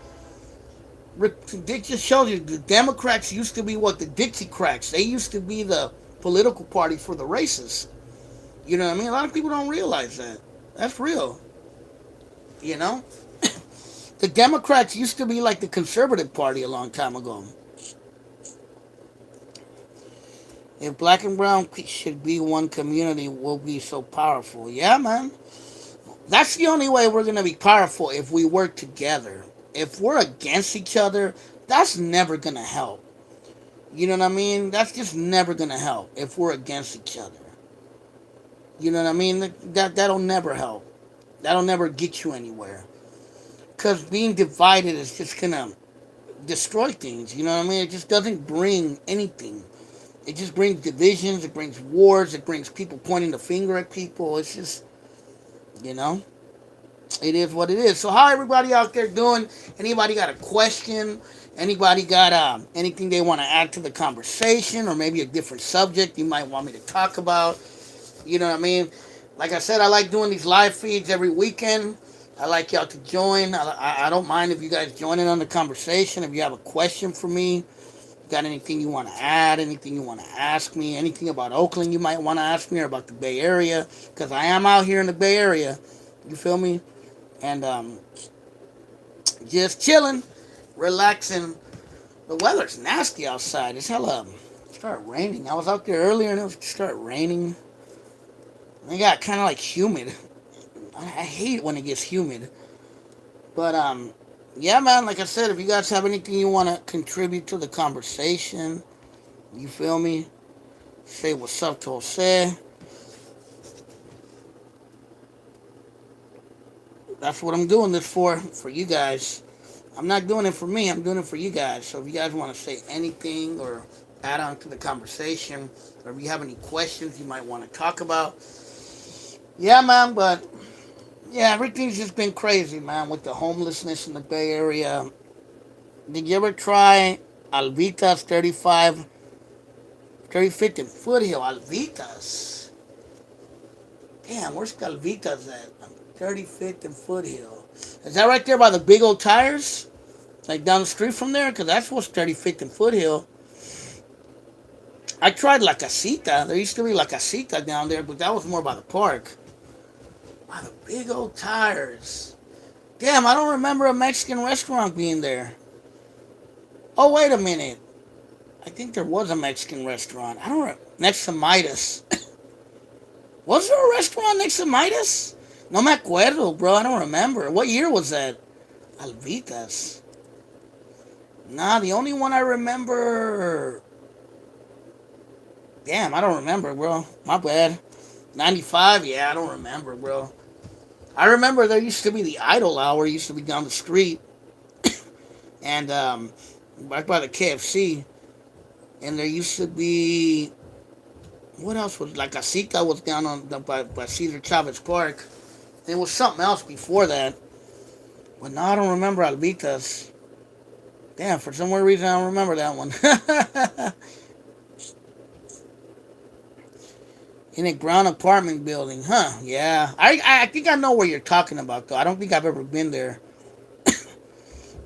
it just shows you the Democrats used to be what the Dixiecrats. They used to be the political party for the racists. You know what I mean? A lot of people don't realize that. That's real. You know? The Democrats used to be like the conservative party a long time ago. If black and brown should be one community, we'll be so powerful. Yeah, man. That's the only way we're going to be powerful if we work together. If we're against each other, that's never going to help. You know what I mean? That's just never going to help if we're against each other. You know what I mean? That'll never help. That'll never get you anywhere. Because being divided is just going to destroy things. You know what I mean? It just doesn't bring anything. It just brings divisions. It brings wars. It brings people pointing the finger at people. It's just, you know, it is what it is. So how everybody out there doing? Anybody got a question? Anybody got anything they want to add to the conversation, or maybe a different subject you might want me to talk about? You know what I mean? Like I said, I like doing these live feeds every weekend. I like y'all to join. I don't mind if you guys join in on the conversation. If you have a question for me, got anything you want to add, anything you want to ask me, anything about Oakland you might want to ask me, or about the Bay Area, because I am out here in the Bay Area. You feel me? And just chilling, relaxing. The weather's nasty outside. It's hella started raining. I was out there earlier and it was started raining. It got kind of like humid. I hate when it gets humid. But yeah, man. Like I said, if you guys have anything you want to contribute to the conversation, you feel me? Say what's up to Jose. That's what I'm doing this for you guys. I'm not doing it for me. I'm doing it for you guys. So if you guys want to say anything or add on to the conversation, or if you have any questions you might want to talk about, yeah, man. But yeah, everything's just been crazy, man, with the homelessness in the Bay Area. Did you ever try Alvitas 35th and Foothill? Alvitas. Damn, where's Alvitas at? 35th and Foothill. Is that right there by the big old tires? Like down the street from there? Because that's what's 35th and Foothill. I tried La Casita. There used to be La Casita down there, but that was more by the park. By the big old tires. Damn, I don't remember a Mexican restaurant being there. Oh, wait a minute. I think there was a Mexican restaurant. I don't next to Midas. Was there a restaurant next to Midas? No me acuerdo, bro. I don't remember. What year was that? Alvitas. Nah, the only one I remember... Damn, I don't remember, bro. My bad. 95? Yeah, I don't remember, bro. I remember there used to be the Idol Hour. It used to be down the street. And, right by the KFC. And there used to be... What else was... La Casita was down on by Cesar Chavez Park. There was something else before that. But no, I don't remember Alvitas. Damn, for some weird reason I don't remember that one. In a ground apartment building, huh? Yeah. I think I know where you're talking about, though. I don't think I've ever been there.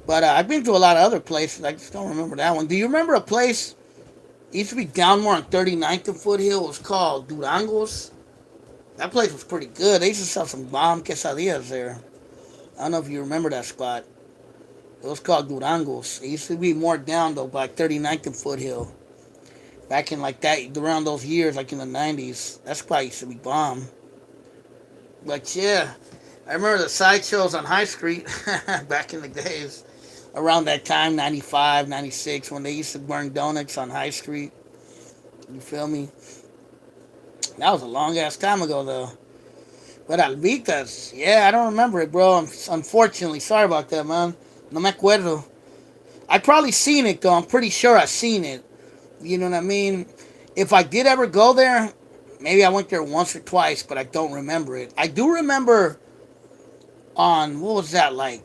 But I've been to a lot of other places. I just don't remember that one. Do you remember a place It used to be down more on 39th and Foothill. It was called Durangos. That place was pretty good. They used to sell some bomb quesadillas there. I don't know if you remember that spot. It was called Durangos. It used to be more down though by 39th and Foothill. Back in like that, around those years, like in the 90s. That spot used to be bomb. But yeah, I remember the sideshows on High Street back in the days. Around that time, 95, 96, when they used to burn donuts on High Street. You feel me? That was a long ass time ago though. But Alvitas, yeah, I don't remember it, bro. Unfortunately, sorry about that, man. No me acuerdo. I probably seen it though. I'm pretty sure I seen it. You know what I mean? If I did ever go there, maybe I went there once or twice, but I don't remember it. I do remember on what was that like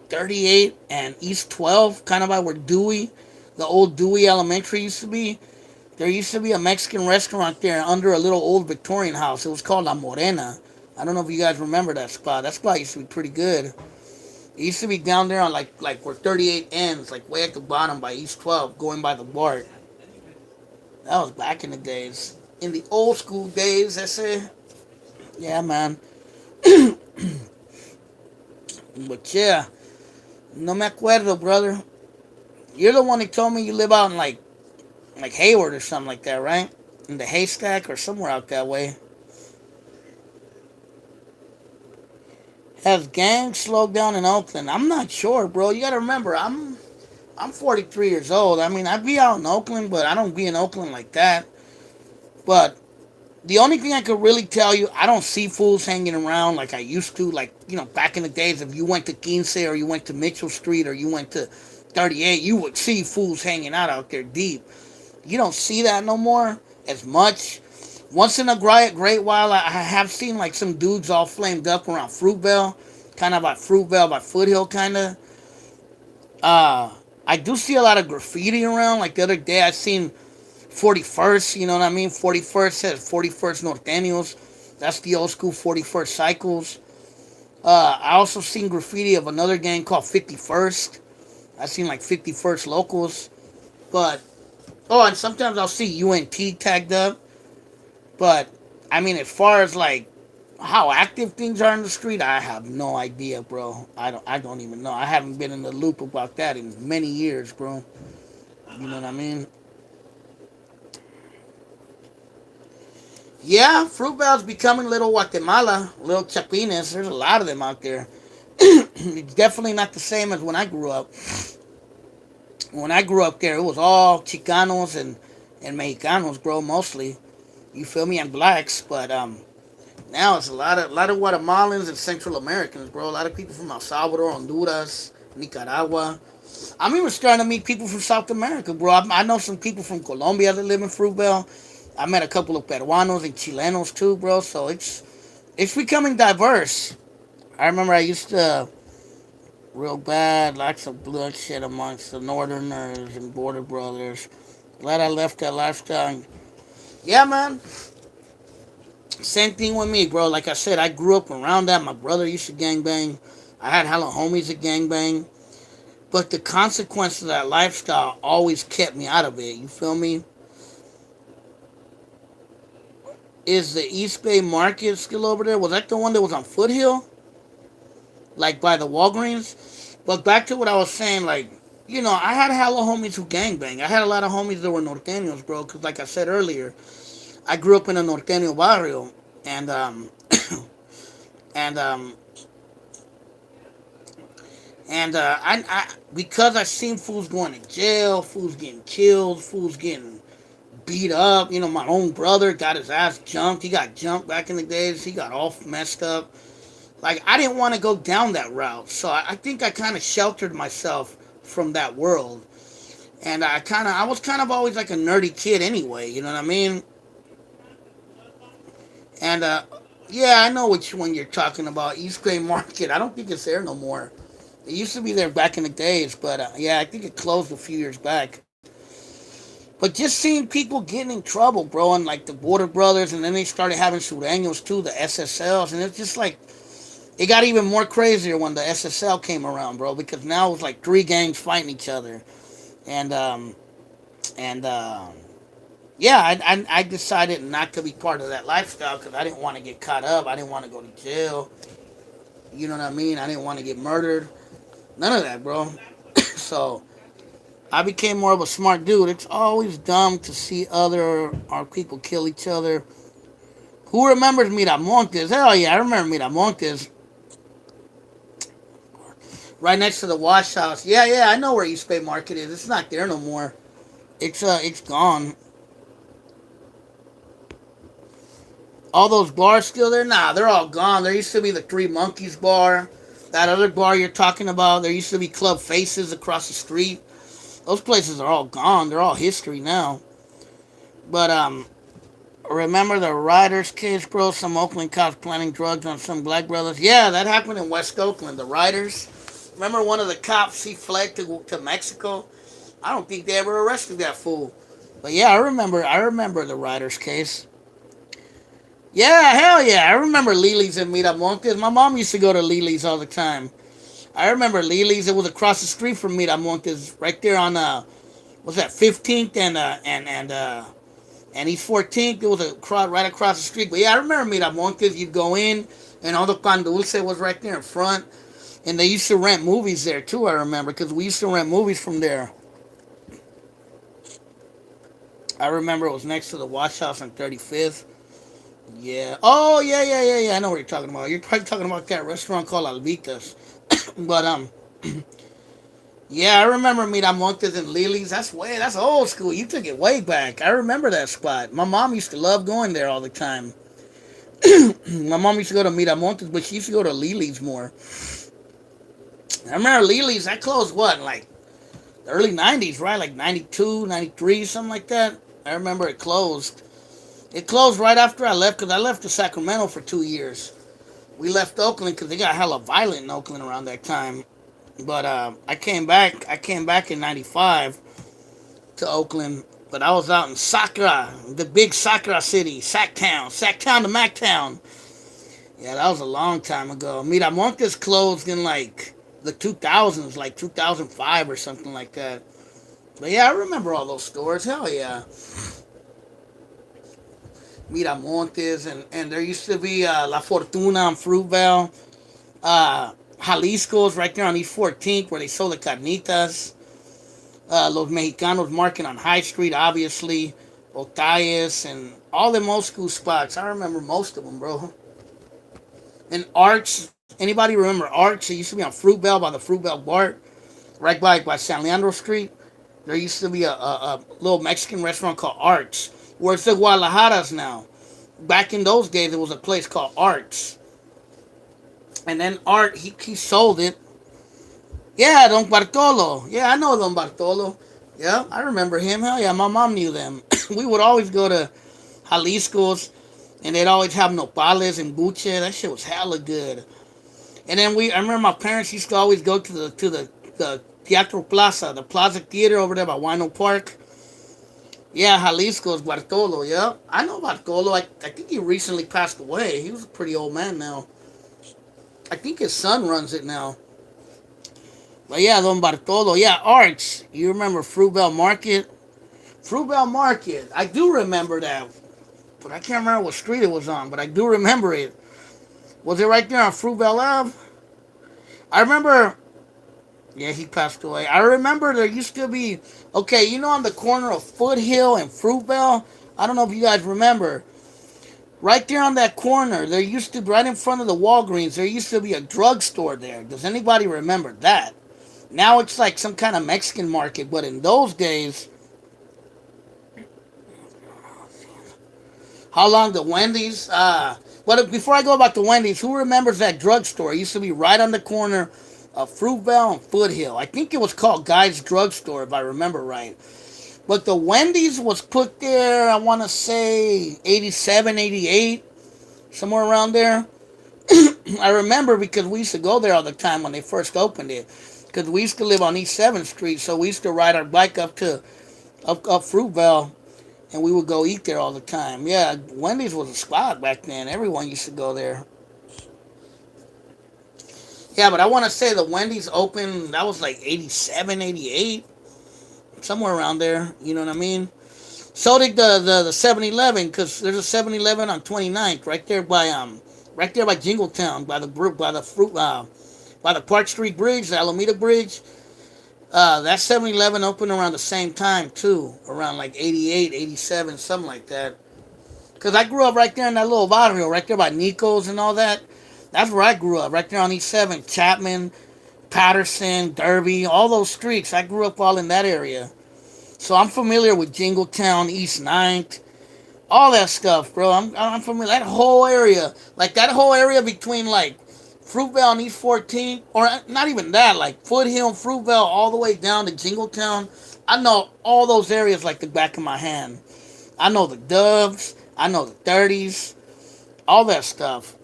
38 and East 12, kind of by where Dewey, the old Dewey Elementary used to be. There used to be a Mexican restaurant there under a little old Victorian house. It was called La Morena. I don't know if you guys remember that spot. That spot used to be pretty good. It used to be down there on like where 38 ends, like way at the bottom by East 12, going by the BART. That was back in the days. In the old school days, I say. Yeah, man. But yeah, no me acuerdo, brother. You're the one that told me you live out in like Hayward or something like that, right? In the haystack or somewhere out that way. Has gangs slowed down in Oakland? I'm not sure, bro. You gotta remember, I'm 43 years old. I mean, I be out in Oakland, but I don't be in Oakland like that. But the only thing I could really tell you, I don't see fools hanging around like I used to. Like, back in the days, if you went to Quince or you went to Mitchell Street or you went to 38, you would see fools hanging out there deep. You don't see that no more as much. Once in a great while, I have seen like some dudes all flamed up around Fruitvale, kind of by Fruitvale, by Foothill, kind of. I do see a lot of graffiti around. Like the other day, I seen 41st, you know what I mean? 41st says 41st Norteños. That's the old school 41st Cycles. I also seen graffiti of another gang called 51st. I seen like 51st Locals. But, oh, and sometimes I'll see UNT tagged up. But, I mean, as far as like how active things are in the street, I have no idea, bro. I don't even know. I haven't been in the loop about that in many years, bro. You know what I mean? Yeah, Fruitvale's becoming little Guatemala, little Chapines. There's a lot of them out there. It's definitely not the same as when I grew up. When I grew up there, it was all Chicanos and Mexicanos, bro, mostly. You feel me? And blacks, but now it's a lot of Guatemalans and Central Americans, bro. A lot of people from El Salvador, Honduras, Nicaragua. I'm even starting to meet people from South America, bro. I know some people from Colombia that live in Fruitvale. I met a couple of Peruanos and Chilenos too, bro. So it's becoming diverse. I remember I used to real bad, lots of bloodshed amongst the Northerners and Border Brothers. Glad I left that lifestyle. Yeah, man. Same thing with me, bro. Like I said, I grew up around that. My brother used to gangbang. I had hella homies that gangbang. But the consequence of that lifestyle always kept me out of it. You feel me? Is the East Bay Market still over there? Was that the one that was on Foothill? Like by the Walgreens? But back to what I was saying, like, I had hella homies who gangbang. I had a lot of homies that were norteños, bro. Because, like I said earlier, I grew up in a norteño barrio. And, and, um, and because I seen fools going to jail, fools getting killed, fools getting beat up. My own brother got his ass jumped. He got jumped back in the days. He got all messed up. Like, I didn't want to go down that route. So I think I kind of sheltered myself from that world. And I was kind of always like a nerdy kid anyway. You know what I mean? And, yeah, I know which one you're talking about. East Bay Market. I don't think it's there no more. It used to be there back in the days, but yeah, I think it closed a few years back. But just seeing people getting in trouble, bro, and like the Border Brothers, and then they started having Sureños too, the SSLs, and it's just like it got even more crazier when the SSL came around, bro, because now it was like three gangs fighting each other. and and yeah, I decided not to be part of that lifestyle because I didn't want to get caught up. I didn't want to go to jail. You know what I mean? I didn't want to get murdered. None of that, bro. So I became more of a smart dude. It's always dumb to see other our people kill each other. Who remembers Miramontes? Hell yeah, I remember Miramontes. Right next to the wash house. Yeah, yeah, I know where East Bay Market is. It's not there no more. It's gone. All those bars still there? Nah, they're all gone. There used to be the Three Monkeys bar. That other bar you're talking about. There used to be Club Faces across the street. Those places are all gone. They're all history now. But remember the Riders case, bro? Some Oakland cops planting drugs on some black brothers. Yeah, that happened in West Oakland. The Riders. Remember one of the cops? He fled to Mexico. I don't think they ever arrested that fool. But yeah, I remember. I remember the Riders case. Yeah, hell yeah. I remember Lily's in Miramontes. My mom used to go to Lily's all the time. I remember Lily's. It was across the street from Miramontes, right there on what's that, 15th and East 14th. It was right across the street. But yeah, I remember Miramontes. You'd go in, and all the pan dulce was right there in front. And they used to rent movies there too. I remember because we used to rent movies from there. I remember it was next to the wash house on 35th. Yeah. Oh yeah, yeah, yeah, yeah. I know what you're talking about. You're probably talking about that restaurant called Albitas. But yeah, I remember Miramontes and Lily's. That's old school. You took it way back. I remember that spot. My mom used to love going there all the time. My mom used to go to Miramontes, but she used to go to Lily's more. I remember Lily's. I closed what, in like the early '90s, right? Like '92, '93, something like that. I remember it closed. It closed right after I left because I left to Sacramento for 2 years. We left Oakland because they got hella violent in Oakland around that time. But I came back. I came back in '95 to Oakland. But I was out in Sakra, the big Sakra city, Sacktown to Mactown. Yeah, that was a long time ago. Miramontes closed in like the 2000s, like 2005 or something like that. But yeah, I remember all those stores. Hell yeah. Miramontes, and there used to be La Fortuna on Fruitvale. Jalisco's right there on East 14th where they sold the carnitas. Los Mexicanos Market on High Street, obviously. Otayes and all them old school spots. I remember most of them, bro. And Arch. Anybody remember Arch? It used to be on Fruitvale by the Fruitvale Bar, right by San Leandro Street. There used to be a little Mexican restaurant called Arch, where it's the Guadalajara's now. Back in those days, there was a place called Arch. And then Art, he sold it. Yeah, Don Bartolo. Yeah, I know Don Bartolo. Yeah, I remember him. Hell yeah, my mom knew them. We would always go to Jalisco's, and they'd always have nopales and buche. That shit was hella good. And then I remember my parents used to always go to the Teatro Plaza, the Plaza Theater over there by Wino Park. Yeah, Jalisco's Bartolo. Yeah, I know Bartolo. I think he recently passed away. He was a pretty old man now. I think his son runs it now. But yeah, Don Bartolo. Yeah, Arch. You remember Fruitvale Market? Fruitvale Market. I do remember that. But I can't remember what street it was on. But I do remember it. Was it right there on Fruitvale Ave? I remember. Yeah, he passed away. I remember there used to be. Okay, you know on the corner of Foothill and Fruitvale? I don't know if you guys remember. Right there on that corner, there used to, right in front of the Walgreens, there used to be a drugstore there. Does anybody remember that? Now it's like some kind of Mexican market, but in those days, how long the Wendy's? But before I go about the Wendy's, who remembers that drugstore? It used to be right on the corner of Fruitvale and Foothill. I think it was called Guy's Drugstore, if I remember right. But the Wendy's was put there, I want to say 87, 88, somewhere around there. I remember because we used to go there all the time when they first opened it. Because we used to live on East 7th Street, so we used to ride our bike up Fruitvale, and we would go eat there all the time. Yeah, Wendy's was a spot back then. Everyone used to go there. Yeah, but I want to say the Wendy's opened, that was like 87, 88. somewhere around there. You know what I mean? So did the 7-Eleven, because there's a 7-Eleven on 29th, right there by Jingletown, by the by the Park Street Bridge, the Alameda Bridge. That 7-Eleven opened around the same time too, around like 88, 87, something like that. Cause I grew up right there in that little barrio, right there by Nico's and all that. That's where I grew up, right there on East 7, Chapman, Patterson, Derby, all those streets. I grew up all in that area. So I'm familiar with Jingletown, East Ninth, all that stuff, bro. I'm familiar. That whole area, like that whole area between like Fruitvale and East 14, or not even that, like Foothill, Fruitvale, all the way down to Jingletown. I know all those areas like the back of my hand. I know the Doves, I know the 30s, all that stuff.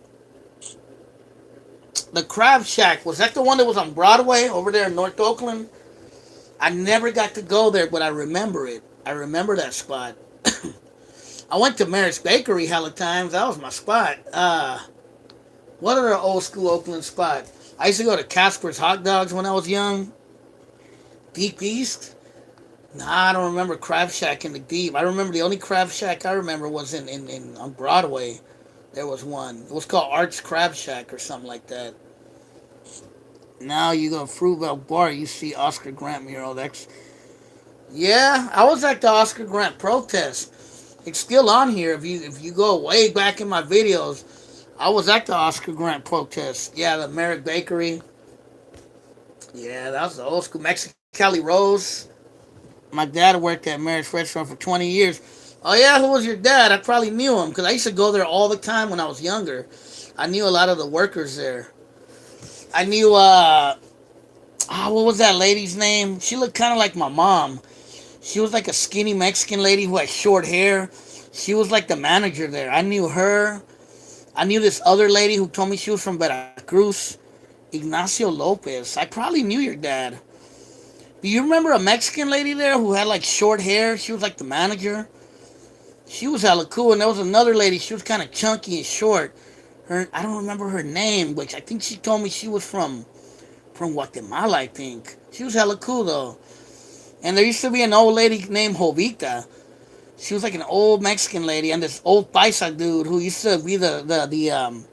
The Crab Shack, was that the one that was on Broadway over there in North Oakland? I never got to go there, but I remember it. I remember that spot. I went to Merritt's Bakery hella times. That was my spot. What other old school Oakland spot? I used to go to Casper's Hot Dogs when I was young. Deep East? Nah, I don't remember Crab Shack in the Deep. I remember the only Crab Shack I remember was in on Broadway. There was one. It was called Arts Crab Shack or something like that. Now you go to Fruitvale Bar, you see Oscar Grant mural. That's Yeah, I was at the Oscar Grant protest. It's still on here. If you go way back in my videos, I was at the Oscar Grant protest. Yeah, the Merritt Bakery. Yeah, that was the old school Mexicali Rose. My dad worked at Merritt's restaurant for 20 years. Oh yeah, who was your dad? I probably knew him because I used to go there all the time when I was younger. I knew a lot of the workers there. I knew what was that lady's name? She looked kind of like my mom. She was like a skinny Mexican lady who had short hair. She was like the manager there. I knew her. I knew this other lady who told me she was from Veracruz. Ignacio Lopez. I probably knew your dad. Do you remember a Mexican lady there who had like short hair? She was like the manager. She was hella cool. And there was another lady. She was kind of chunky and short. I don't remember her name, but I think she told me she was from Guatemala. I think she was hella cool though. And there used to be an old lady named Jovita. She was like an old Mexican lady, and this old paisa dude who used to be the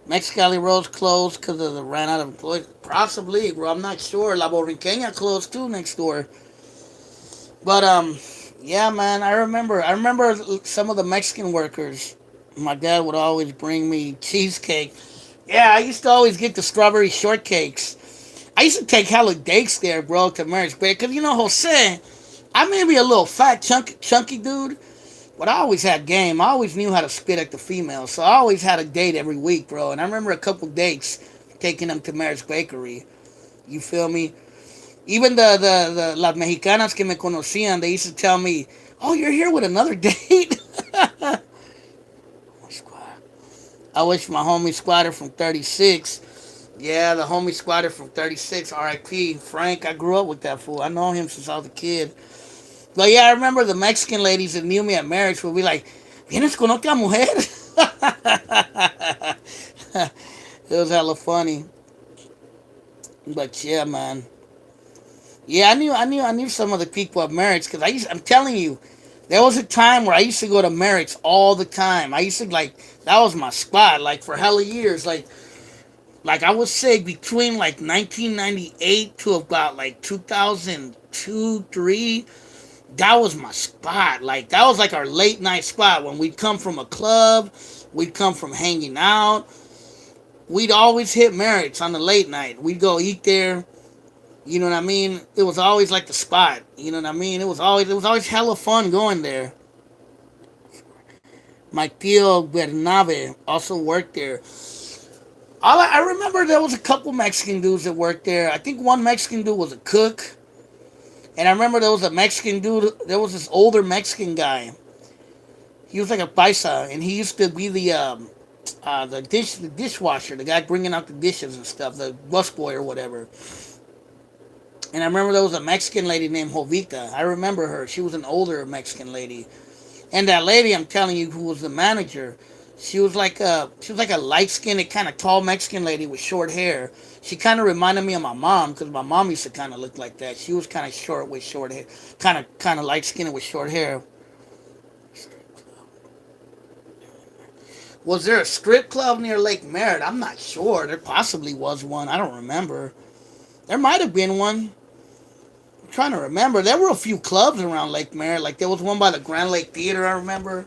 Mexicali Rose closed because of the ran out of employees. Possibly, bro. I'm not sure. La Borriqueña closed too next door. But yeah, man. I remember some of the Mexican workers. My dad would always bring me cheesecake. Yeah, I used to always get the strawberry shortcakes. I used to take hella dates there, bro, to Marriage Bay. Because, Jose, I may be a little fat, chunky dude, but I always had game. I always knew how to spit at the females. So I always had a date every week, bro. And I remember a couple dates taking them to Marriage Bakery. You feel me? Even the las mexicanas que me conocían, they used to tell me, oh, you're here with another date? I wish my homie Squatter from 36. Yeah, the homie Squatter from 36, RIP. Frank, I grew up with that fool. I know him since I was a kid. But yeah, I remember the Mexican ladies that knew me at marriage would be like, ¿Vienes con otra mujer? It was hella funny. But yeah, man. Yeah, I knew some of the people at marriage because I'm telling you, there was a time where I used to go to marriage all the time. I used to like that was my spot, like for hella years. Like I would say between like 1998 to about like 2002, three. That was my spot. Like that was like our late night spot when we'd come from a club, we'd come from hanging out. We'd always hit marriage on the late night. We'd go eat there. You know what I mean? It was always like the spot. You know what I mean? It was always hella fun going there. My tío Bernabe also worked there. I remember there was a couple Mexican dudes that worked there. I think one Mexican dude was a cook. And I remember there was a Mexican dude, there was this older Mexican guy. He was like a paisa, and he used to be the dishwasher, the guy bringing out the dishes and stuff, the busboy or whatever. And I remember there was a Mexican lady named Jovita. I remember her. She was an older Mexican lady. And that lady, I'm telling you, who was the manager, She was like a light skinned, kind of tall Mexican lady with short hair. She kind of reminded me of my mom because my mom used to kind of look like that. She was kind of short with short hair, kind of light skinned with short hair. Was there a strip club near Lake Merritt? I'm not sure. There possibly was one. I don't remember. There might have been one. I'm trying to remember. There were a few clubs around Lake Merritt. Like there was one by the Grand Lake Theater, I remember.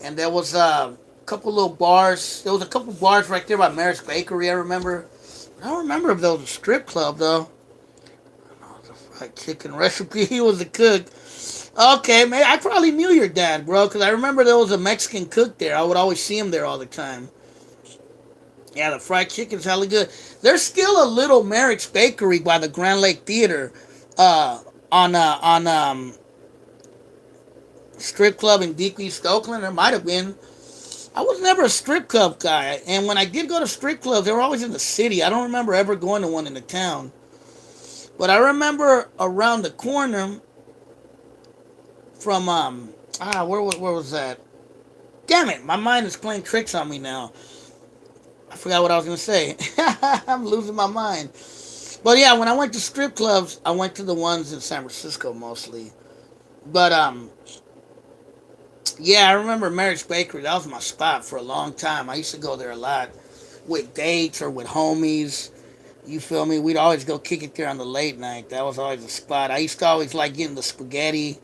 And there was a couple little bars. There was a couple bars right there by Merritt's Bakery, I remember. I don't remember if there was a strip club, though. Oh, the fried chicken recipe. He was a cook. Okay, man, I probably knew your dad, bro, because I remember there was a Mexican cook there. I would always see him there all the time. Yeah, the fried chicken's hella good. There's still a little Merrick's Bakery by the Grand Lake Theater, on strip club in Deep East Oakland. There might have been. I was never a strip club guy, and when I did go to strip clubs, they were always in the city. I don't remember ever going to one in the town, but I remember around the corner from where was that? Damn it, my mind is playing tricks on me now. I forgot what I was gonna say. I'm losing my mind. But yeah, when I went to strip clubs, I went to the ones in San Francisco mostly. But yeah, I remember Merritt's Bakery. That was my spot for a long time. I used to go there a lot with dates or with homies. You feel me? We'd always go kick it there on the late night. That was always a spot. I used to always like getting the spaghetti.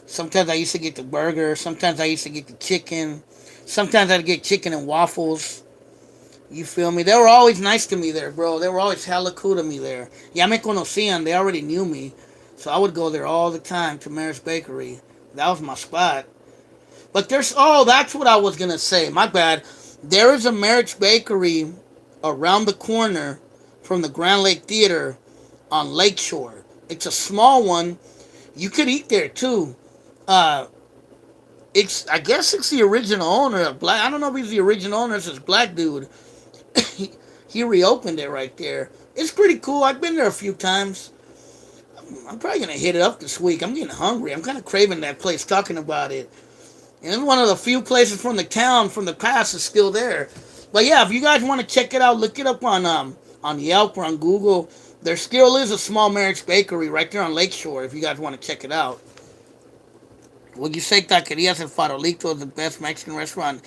Sometimes I used to get the burger. Sometimes I used to get the chicken. Sometimes I'd get chicken and waffles. You feel me? They were always nice to me there, bro. They were always hella cool to me there. Ya me conocían. They already knew me. So I would go there all the time to Merritt's Bakery. That was my spot. But that's what I was going to say. My bad. There is a Merritt's Bakery around the corner from the Grand Lake Theater on Lakeshore. It's a small one. You could eat there too. Uh, I guess it's the original owner. Black. I don't know if he's the original owner. It's this black dude. he reopened it right there. It's pretty cool. I've been there a few times. I'm probably gonna hit it up this week. I'm getting hungry. I'm kind of craving that place. Talking about it, and it's one of the few places from the town from the past is still there. But yeah, if you guys want to check it out, look it up on Yelp or on Google. There still is a small Merritt's Bakery right there on Lakeshore. If you guys want to check it out. Would you say Taquerias El Farolito is the best Mexican restaurant?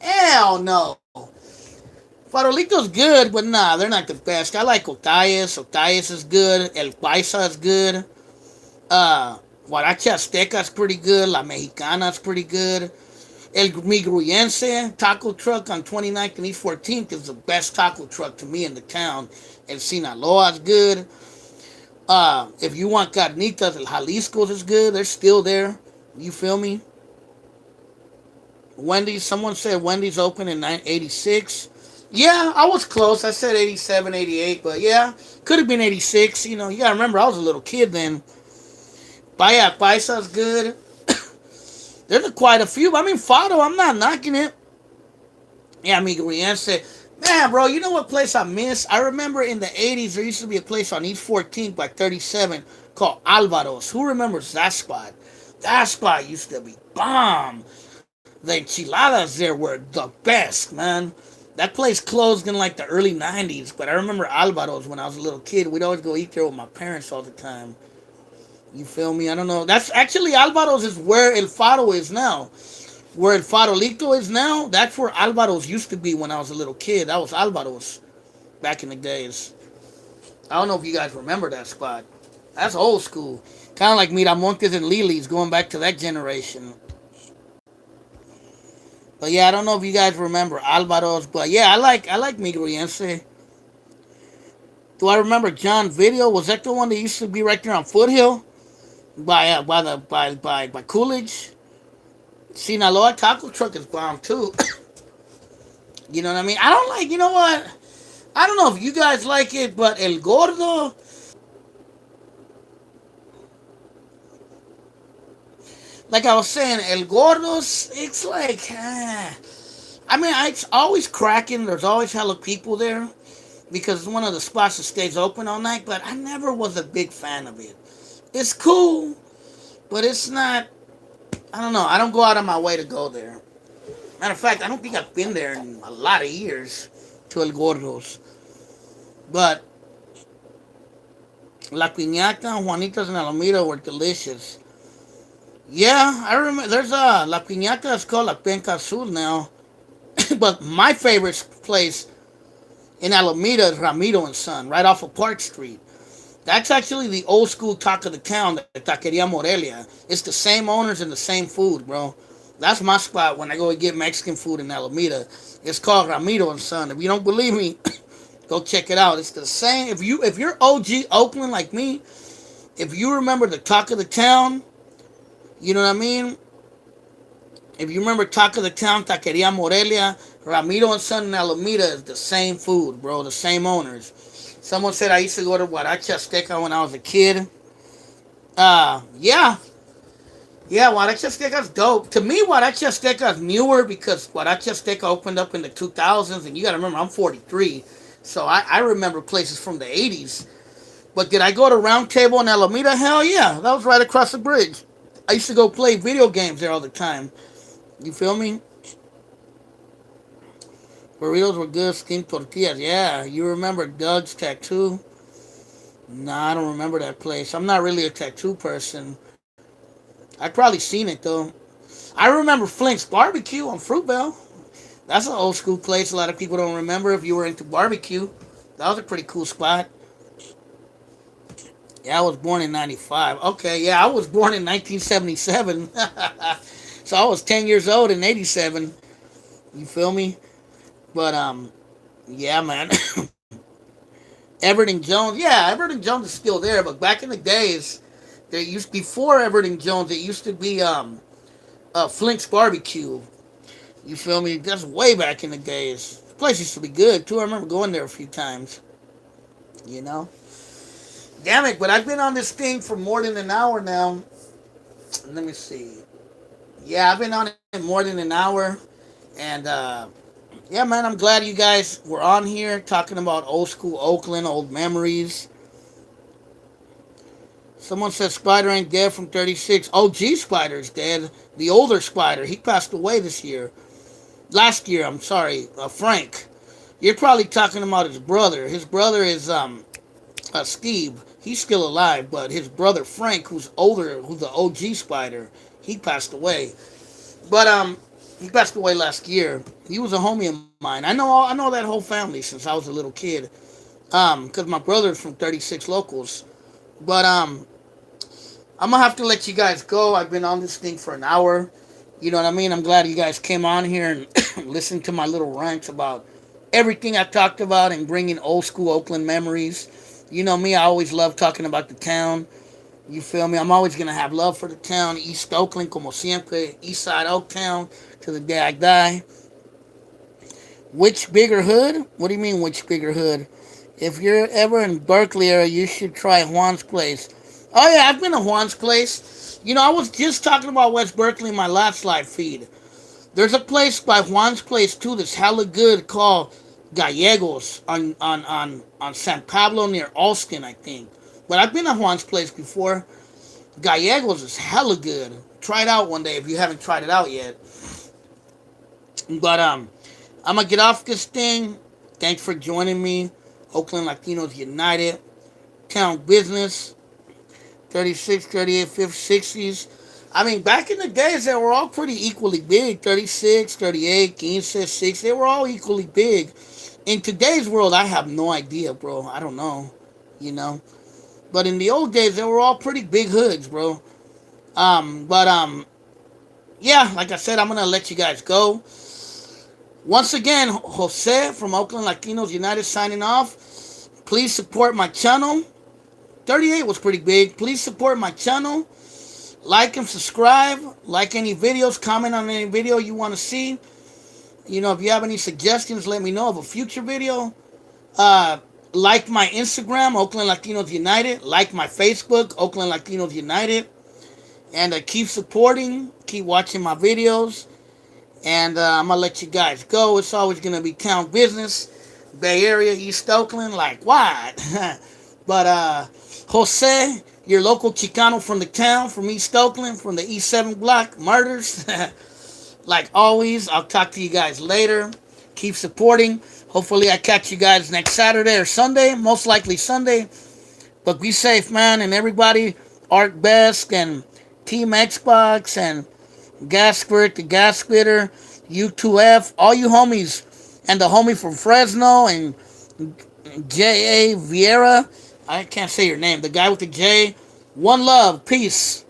Hell no. Farolito's good, but nah, they're not the best. I like Otayes. Otayes is good. El Paisa is good. Guaracha Azteca is pretty good. La Mexicana is pretty good. El Migruyense taco truck on 29th and East 14th is the best taco truck to me in the town. El Sinaloa is good. If you want carnitas, El Jalisco's is good. They're still there. You feel me? Wendy's, someone said Wendy's opened in 86. Yeah, I was close. I said 87, 88, but yeah, could have been 86. You know, you gotta remember I was a little kid then. Baya Paisa's good. There's quite a few. I mean, Fado, I'm not knocking it. Yeah, amigo Riense. Man, bro, you know what place I miss? I remember in the 80s there used to be a place on East 14th by 37 called Alvaro's. Who remembers that spot? That spot used to be bomb. The enchiladas there were the best, man. That place closed in like the early 90s, but I remember Alvaro's when I was a little kid. We'd always go eat there with my parents all the time. You feel me? I don't know. That's actually Alvaro's is where El Faro is now. Where El Farolito is now, that's where Alvaro's used to be when I was a little kid. That was Alvaro's back in the days. I don't know if you guys remember that spot. That's old school. Kind of like Miramontes and Lily's going back to that generation. But yeah, I don't know if you guys remember Alvaro's, but yeah, I like Migriense. Do I remember John Video? Was that the one that used to be right there on Foothill by Coolidge? Sinaloa taco truck is bomb too. You know what I mean? I don't like. You know what? I don't know if you guys like it, but El Gordo. Like I was saying, El Gordo's. It's like. I mean, it's always cracking. There's always hella people there because it's one of the spots that stays open all night. But I never was a big fan of it. It's cool, but it's not. I don't know. I don't go out of my way to go there. Matter of fact, I don't think I've been there in a lot of years to El Gordo's. But La Piñata and Juanitas and Alameda were delicious. Yeah, I remember. There's a La Piñata is called La Penca Azul now. But my favorite place in Alameda is Ramiro and Son, right off of Park Street. That's actually the old school taco of the town, the Taqueria Morelia. It's the same owners and the same food, bro. That's my spot when I go and get Mexican food in Alameda. It's called Ramiro and Son. If you don't believe me, go check it out. It's the same. If you're OG Oakland like me, if you remember the taco of the town, you know what I mean? If you remember Taco the Town, Taqueria Morelia, Ramiro and Son in Alameda is the same food, bro. The same owners. Someone said I used to go to Guaracha Azteca when I was a kid. Yeah. Yeah, Guaracha Azteca's dope. To me, Guaracha Azteca's newer because Guaracha Azteca opened up in the 2000s. And you got to remember, I'm 43. So I remember places from the 80s. But did I go to Round Table in Alameda? Hell yeah. That was right across the bridge. I used to go play video games there all the time. You feel me? Burritos were good, steamed tortillas. Yeah, you remember Doug's Tattoo? Nah, I don't remember that place. I'm not really a tattoo person. I've probably seen it though. I remember Flink's Barbecue on Fruitvale. That's an old school place. A lot of people don't remember if you were into barbecue. That was a pretty cool spot. Yeah, I was born in 95. Okay, yeah, I was born in 1977. So I was 10 years old in 87. You feel me? But yeah, man. Everett and Jones. Yeah, Everett and Jones is still there, but back in the days, there used before Everett and Jones, it used to be Flink's Barbecue. You feel me? That's way back in the days. The place used to be good too. I remember going there a few times. You know? Damn it, but I've been on this thing for more than an hour now. Let me see. Yeah, I've been on it more than an hour. And yeah, man, I'm glad you guys were on here talking about old school Oakland, old memories. Someone said Spider ain't dead from 36. OG Spider's dead. The older Spider. He passed away this year. Last year, I'm sorry. Frank. You're probably talking about his brother. His brother is Steve. He's still alive, but his brother Frank, who's older, who's the OG Spider, he passed away. But he passed away last year. He was a homie of mine. I know that whole family since I was a little kid. Because my brother's from 36 Locals. But I'm gonna have to let you guys go. I've been on this thing for an hour. You know what I mean? I'm glad you guys came on here and listened to my little rants about everything I talked about and bringing old school Oakland memories. You know me, I always love talking about the town. You feel me? I'm always gonna have love for the town. East Oakland, como siempre. East Side Oaktown, to the day I die. Which bigger hood? What do you mean, which bigger hood? If you're ever in Berkeley area, you should try Juan's Place. Oh yeah, I've been to Juan's Place. You know, I was just talking about West Berkeley in my last live feed. There's a place by Juan's Place too that's hella good called Gallegos on San Pablo near Alston, I think. But I've been to Juan's Place before. Gallegos is hella good. Try it out one day if you haven't tried it out yet. But I'm gonna get off this thing. Thanks for joining me. Oakland Latinos United. Town Business. 36, 38, 50, 60s. I mean, back in the days, they were all pretty equally big. 36, 38, 15, 6. They were all equally big. In today's world, I have no idea, bro. I don't know. You know? But in the old days, they were all pretty big hoods, bro. Yeah, like I said, I'm going to let you guys go. Once again, Jose from Oakland Latinos United signing off. Please support my channel. 38 was pretty big. Please support my channel. Like and subscribe. Like any videos. Comment on any video you want to see. You know, if you have any suggestions, let me know of a future video. Like my Instagram, Oakland Latinos United. Like my Facebook, Oakland Latinos United. And keep supporting. Keep watching my videos. And I'm going to let you guys go. It's always going to be town business. Bay Area, East Oakland. Like, what? But, Jose, your local Chicano from the town, from East Oakland, from the East 7 block, murders. Like always, I'll talk to you guys later. Keep supporting. Hopefully, I catch you guys next Saturday or Sunday. Most likely Sunday. But be safe, man. And everybody, Art Best and Team Xbox and Gas Squirt, the Gas Spitter, U2F, all you homies. And the homie from Fresno and J.A. Vieira. I can't say your name. The guy with the J. One love. Peace.